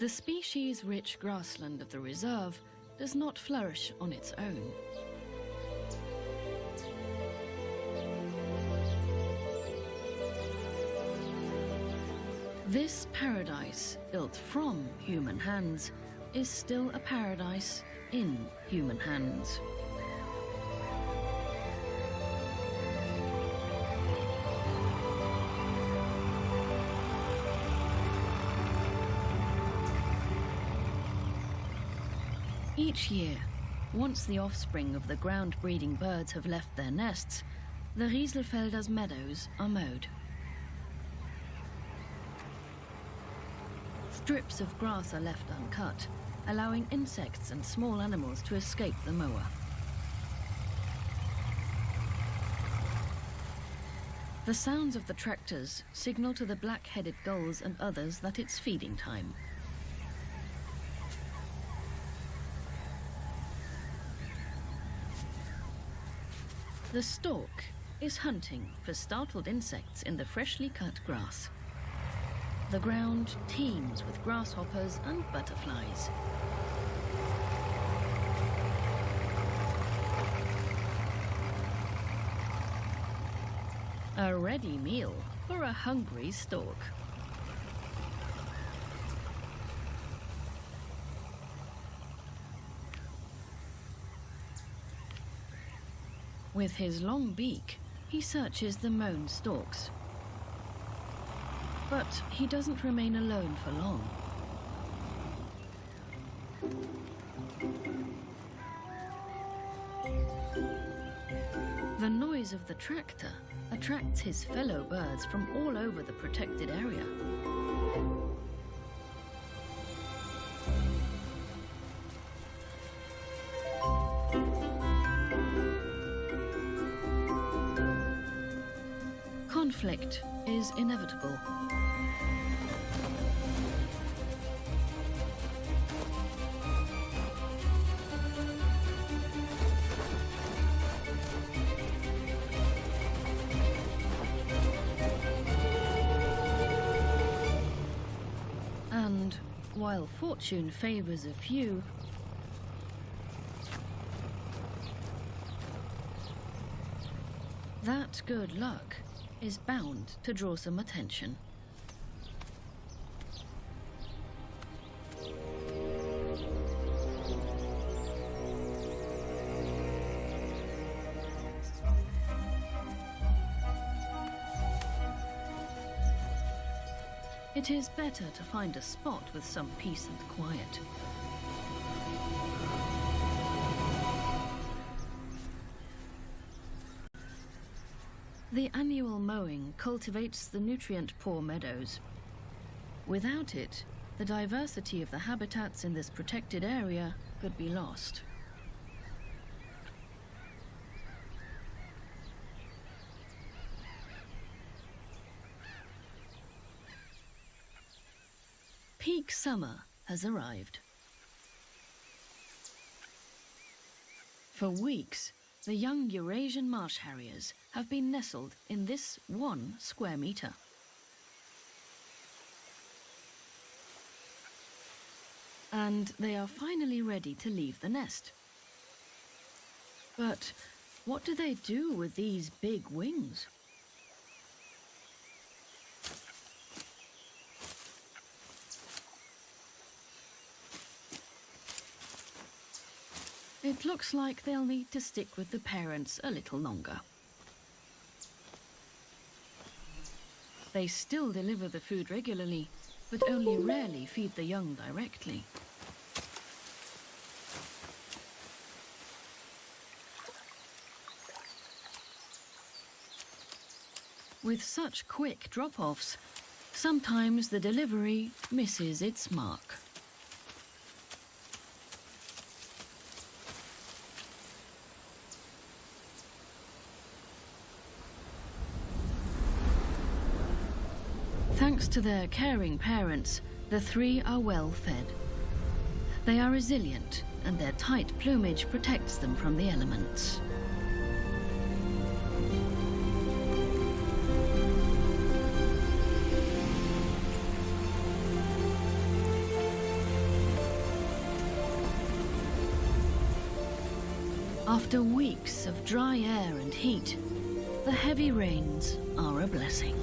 The species-rich grassland of the reserve does not flourish on its own. This paradise, built from human hands, is still a paradise in human hands. Each year, once the offspring of the ground-breeding birds have left their nests, the Rieselfelder's meadows are mowed. Strips of grass are left uncut, allowing insects and small animals to escape the mower. The sounds of the tractors signal to the black-headed gulls and others that it's feeding time. The stork is hunting for startled insects in the freshly cut grass. The ground teems with grasshoppers and butterflies. A ready meal for a hungry stork. With his long beak, he searches the mown stalks. But he doesn't remain alone for long. The noise noise of the tractor attracts his fellow birds from all over the protected area. Conflict is inevitable. And while fortune favors a few, that good luck is bound to draw some attention. It is better to find a spot with some peace and quiet. The annual mowing cultivates the nutrient-poor meadows. Without it, the diversity of the habitats in this protected area could be lost. Peak summer has arrived. For weeks, the young Eurasian marsh harriers have been nestled in this 1 square meter. And they are finally ready to leave the nest. But what do they do with these big wings? It looks like they'll need to stick with the parents a little longer. They still deliver the food regularly, but only rarely feed the young directly. With such quick drop-offs, sometimes the delivery misses its mark. Thanks to their caring parents, the 3 are well fed. They are resilient, and their tight plumage protects them from the elements. After weeks of dry air and heat, the heavy rains are a blessing.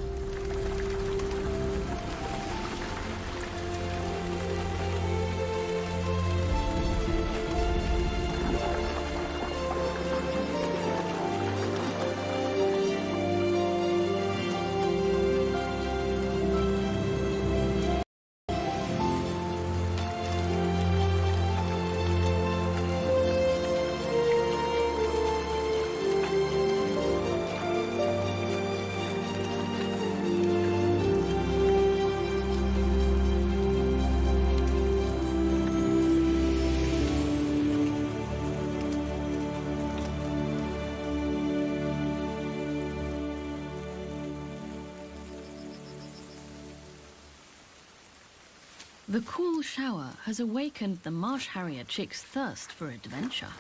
The cool shower has awakened the marsh harrier chick's thirst for adventure.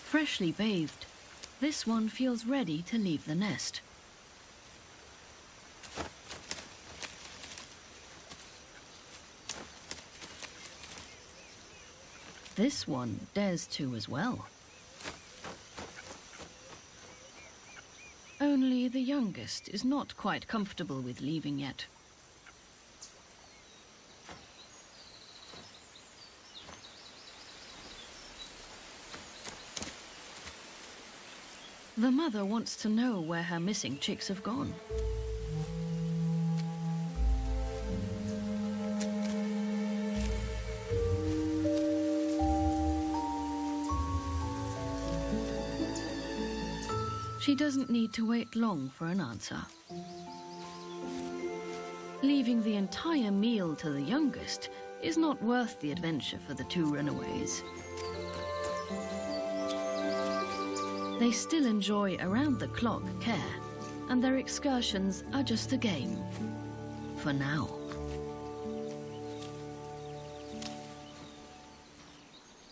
Freshly bathed, this one feels ready to leave the nest. This one dares to as well. Only the youngest is not quite comfortable with leaving yet. The mother wants to know where her missing chicks have gone. She doesn't need to wait long for an answer. Leaving the entire meal to the youngest is not worth the adventure for the two runaways. They still enjoy around-the-clock care, and their excursions are just a game. For now.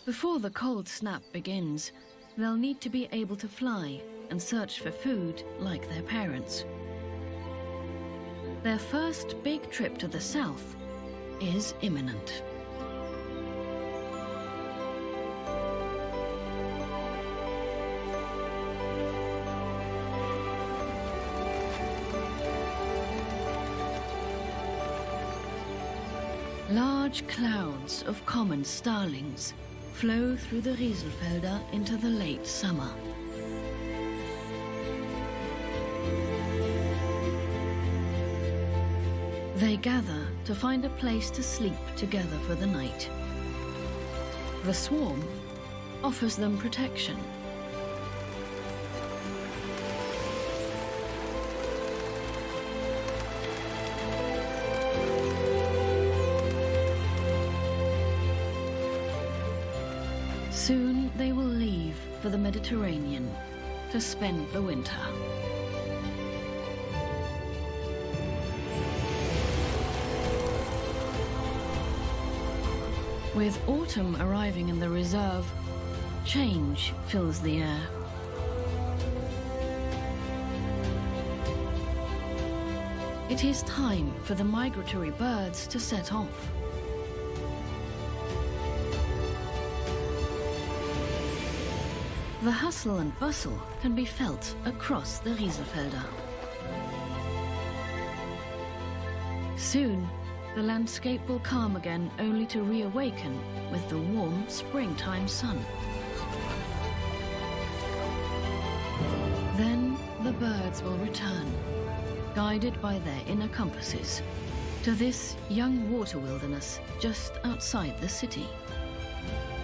Before the cold snap begins, they'll need to be able to fly and search for food like their parents. Their first big trip to the south is imminent. Large clouds of common starlings flow through the Rieselfelder into the late summer. They gather to find a place to sleep together for the night. The swarm offers them protection. Soon they will leave for the Mediterranean to spend the winter. With autumn arriving in the reserve, change fills the air. It is time for the migratory birds to set off. The hustle and bustle can be felt across the Rieselfelder. Soon, the landscape will calm again, only to reawaken with the warm springtime sun. Then the birds will return, guided by their inner compasses, to this young water wilderness just outside the city.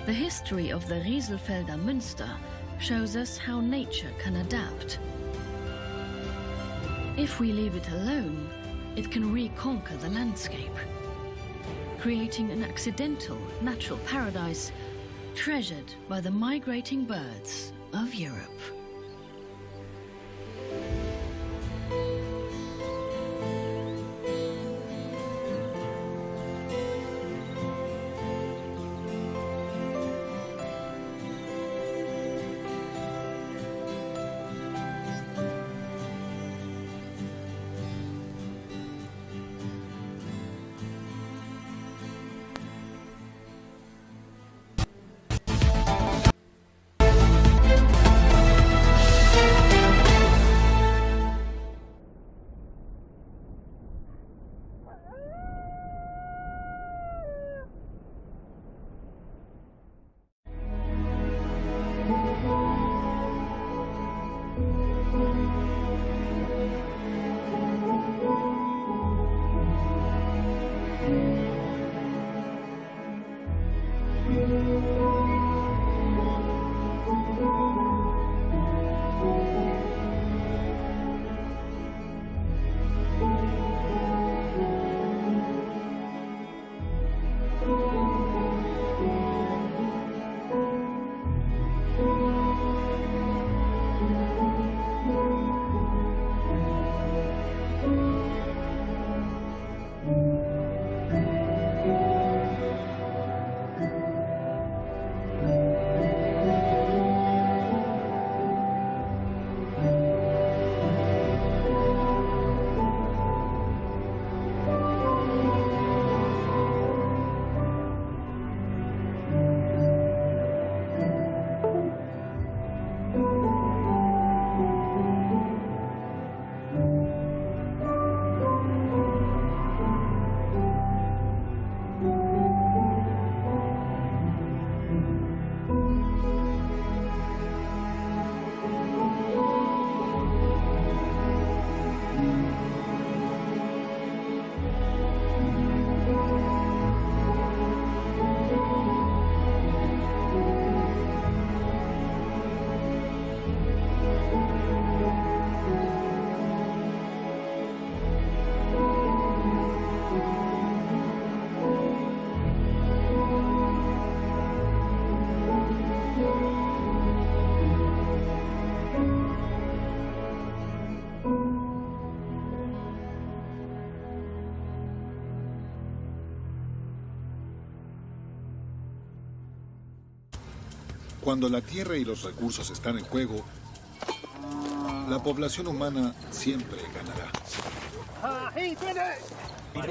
The history of the Rieselfelder Münster shows us how nature can adapt. If we leave it alone, it can reconquer the landscape, creating an accidental natural paradise treasured by the migrating birds of Europe. Cuando la tierra y los recursos están en juego, la población humana siempre ganará.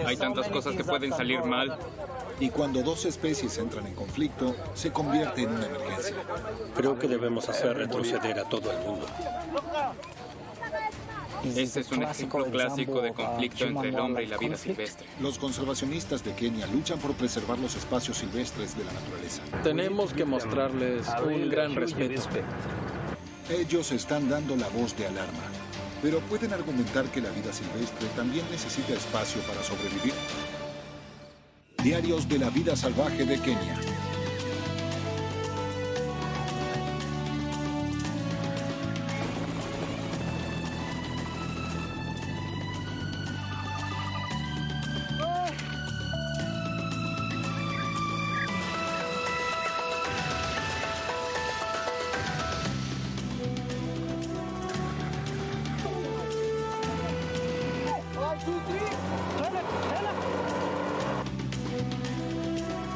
Hay tantas cosas que pueden salir mal. Y cuando dos especies entran en conflicto, se convierte en una emergencia. Creo que debemos hacer retroceder a todo el mundo. Este es un ejemplo clásico de conflicto entre el hombre y la vida silvestre. Los conservacionistas de Kenia luchan por preservar los espacios silvestres de la naturaleza. Tenemos que mostrarles un gran respeto. Ellos están dando la voz de alarma, pero pueden argumentar que la vida silvestre también necesita espacio para sobrevivir. Diarios de la vida salvaje de Kenia.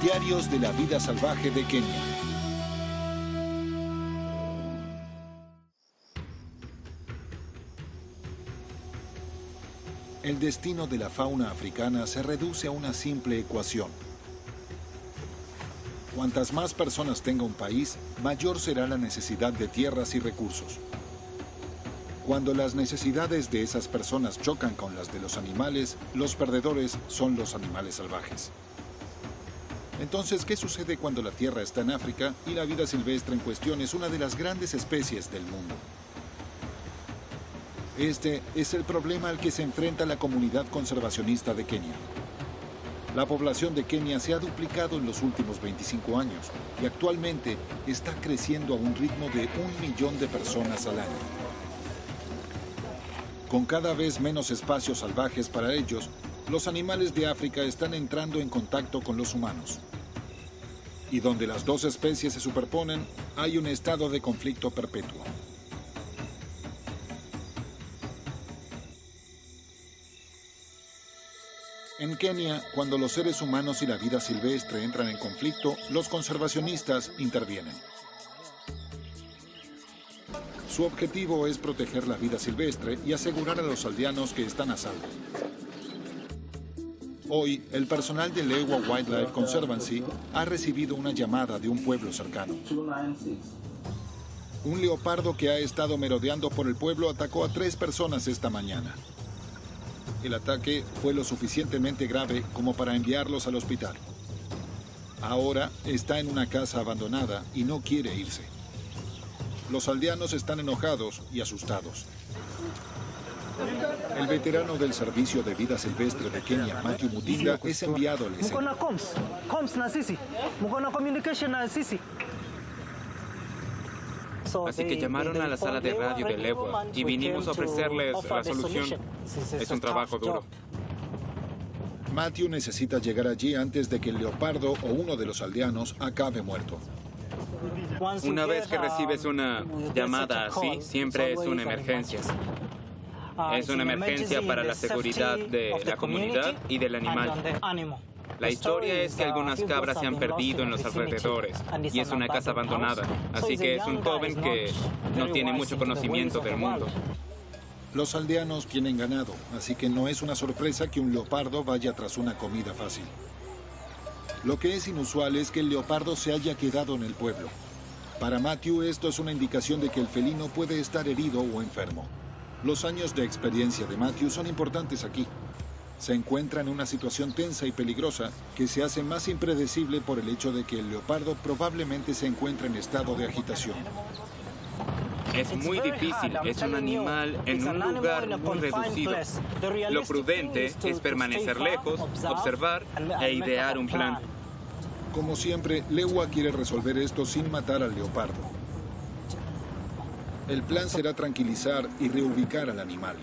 Diarios de la vida salvaje de Kenia. El destino de la fauna africana se reduce a una simple ecuación. Cuantas más personas tenga un país, mayor será la necesidad de tierras y recursos. Cuando las necesidades de esas personas chocan con las de los animales, los perdedores son los animales salvajes. Entonces, ¿qué sucede cuando la Tierra está en África y la vida silvestre en cuestión es una de las grandes especies del mundo? Este es el problema al que se enfrenta la comunidad conservacionista de Kenia. La población de Kenia se ha duplicado en los últimos 25 años y actualmente está creciendo a un ritmo de 1 millón de personas al año. Con cada vez menos espacios salvajes para ellos, los animales de África están entrando en contacto con los humanos. Y donde las dos especies se superponen, hay un estado de conflicto perpetuo. En Kenia, cuando los seres humanos y la vida silvestre entran en conflicto, los conservacionistas intervienen. Su objetivo es proteger la vida silvestre y asegurar a los aldeanos que están a salvo. Hoy, el personal de Lewa Wildlife Conservancy ha recibido una llamada de un pueblo cercano. Un leopardo que ha estado merodeando por el pueblo atacó a 3 personas esta mañana. El ataque fue lo suficientemente grave como para enviarlos al hospital. Ahora está en una casa abandonada y no quiere irse. Los aldeanos están enojados y asustados. El veterano del Servicio de Vida Silvestre de Kenia, Matthew Mutinda, es enviado a la escena. Así que llamaron a la sala de radio de Lewa y vinimos a ofrecerles la solución. Es un trabajo duro. Matthew necesita llegar allí antes de que el leopardo o uno de los aldeanos acabe muerto. Una vez que recibes una llamada así, siempre es una emergencia. Es una emergencia para la seguridad de la comunidad y del animal. La historia es que algunas cabras se han perdido en los alrededores y es una casa abandonada, así que es un joven que no tiene mucho conocimiento del mundo. Los aldeanos tienen ganado, así que no es una sorpresa que un leopardo vaya tras una comida fácil. Lo que es inusual es que el leopardo se haya quedado en el pueblo. Para Matthew, esto es una indicación de que el felino puede estar herido o enfermo. Los años de experiencia de Matthew son importantes aquí. Se encuentra en una situación tensa y peligrosa que se hace más impredecible por el hecho de que el leopardo probablemente se encuentra en estado de agitación. Es muy difícil, es un animal en un lugar muy reducido. Lo prudente es permanecer lejos, observar e idear un plan. Como siempre, Lewa quiere resolver esto sin matar al leopardo. El plan será tranquilizar y reubicar al animal.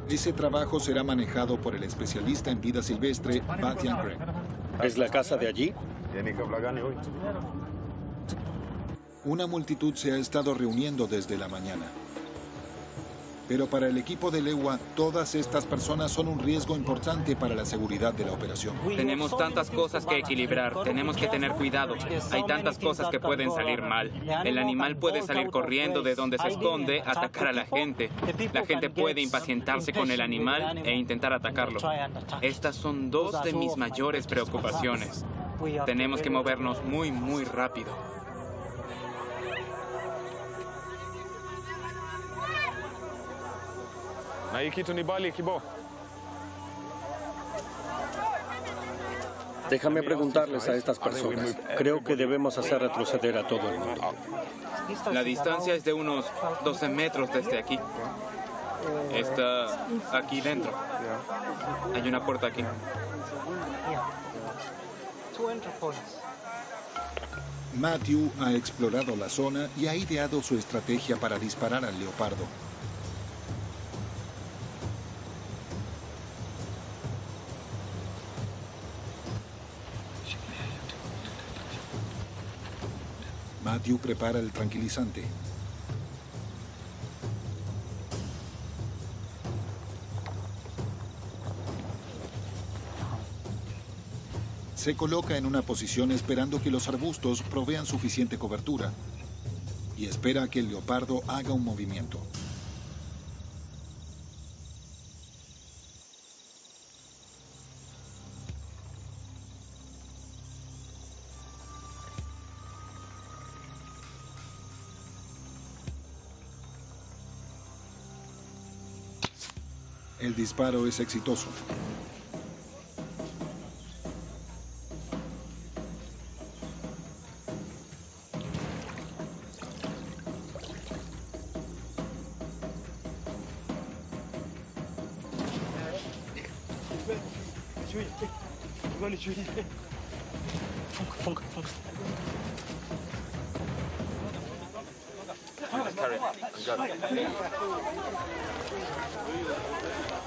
Ese trabajo será manejado por el especialista en vida silvestre, Batian Craig. ¿Es la casa de allí? Una multitud se ha estado reuniendo desde la mañana. Pero para el equipo de Lewa, todas estas personas son un riesgo importante para la seguridad de la operación. Tenemos tantas cosas que equilibrar, tenemos que tener cuidado. Hay tantas cosas que pueden salir mal. El animal puede salir corriendo de donde se esconde, atacar a la gente. La gente puede impacientarse con el animal e intentar atacarlo. Estas son dos de mis mayores preocupaciones. Tenemos que movernos muy, muy rápido. Déjame preguntarles a estas personas. Creo que debemos hacer retroceder a todo el mundo. La distancia es de unos 12 metros desde aquí. Está aquí dentro. Hay una puerta aquí. Matthew ha explorado la zona y ha ideado su estrategia para disparar al leopardo. Matthew prepara el tranquilizante. Se coloca en una posición esperando que los arbustos provean suficiente cobertura y espera a que el leopardo haga un movimiento. El disparo es exitoso.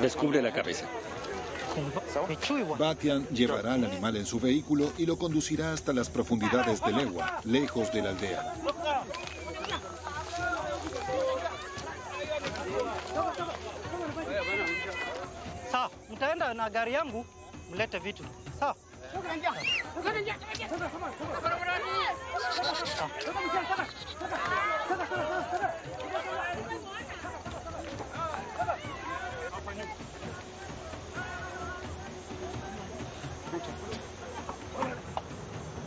Descubre la cabeza. Batian llevará al animal en su vehículo y lo conducirá hasta las profundidades de Lewa, lejos de la aldea. Sawa, mtaenda na gari yangu mlete vitu. Sawa.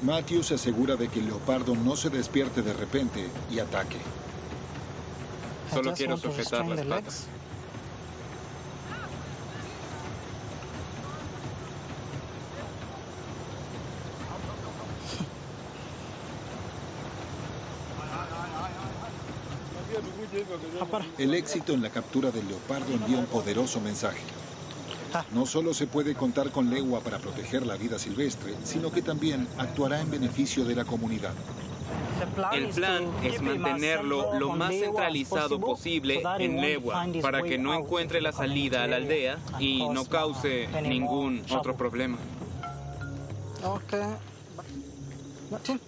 Matthew se asegura de que el leopardo no se despierte de repente y ataque. Solo quiero sujetar las patas. El éxito en la captura del leopardo envía un poderoso mensaje. No solo se puede contar con Lewa para proteger la vida silvestre, sino que también actuará en beneficio de la comunidad. El plan es mantenerlo lo más centralizado posible en Lewa para que no encuentre la salida a la aldea y no cause ningún otro problema. Okay. Martin.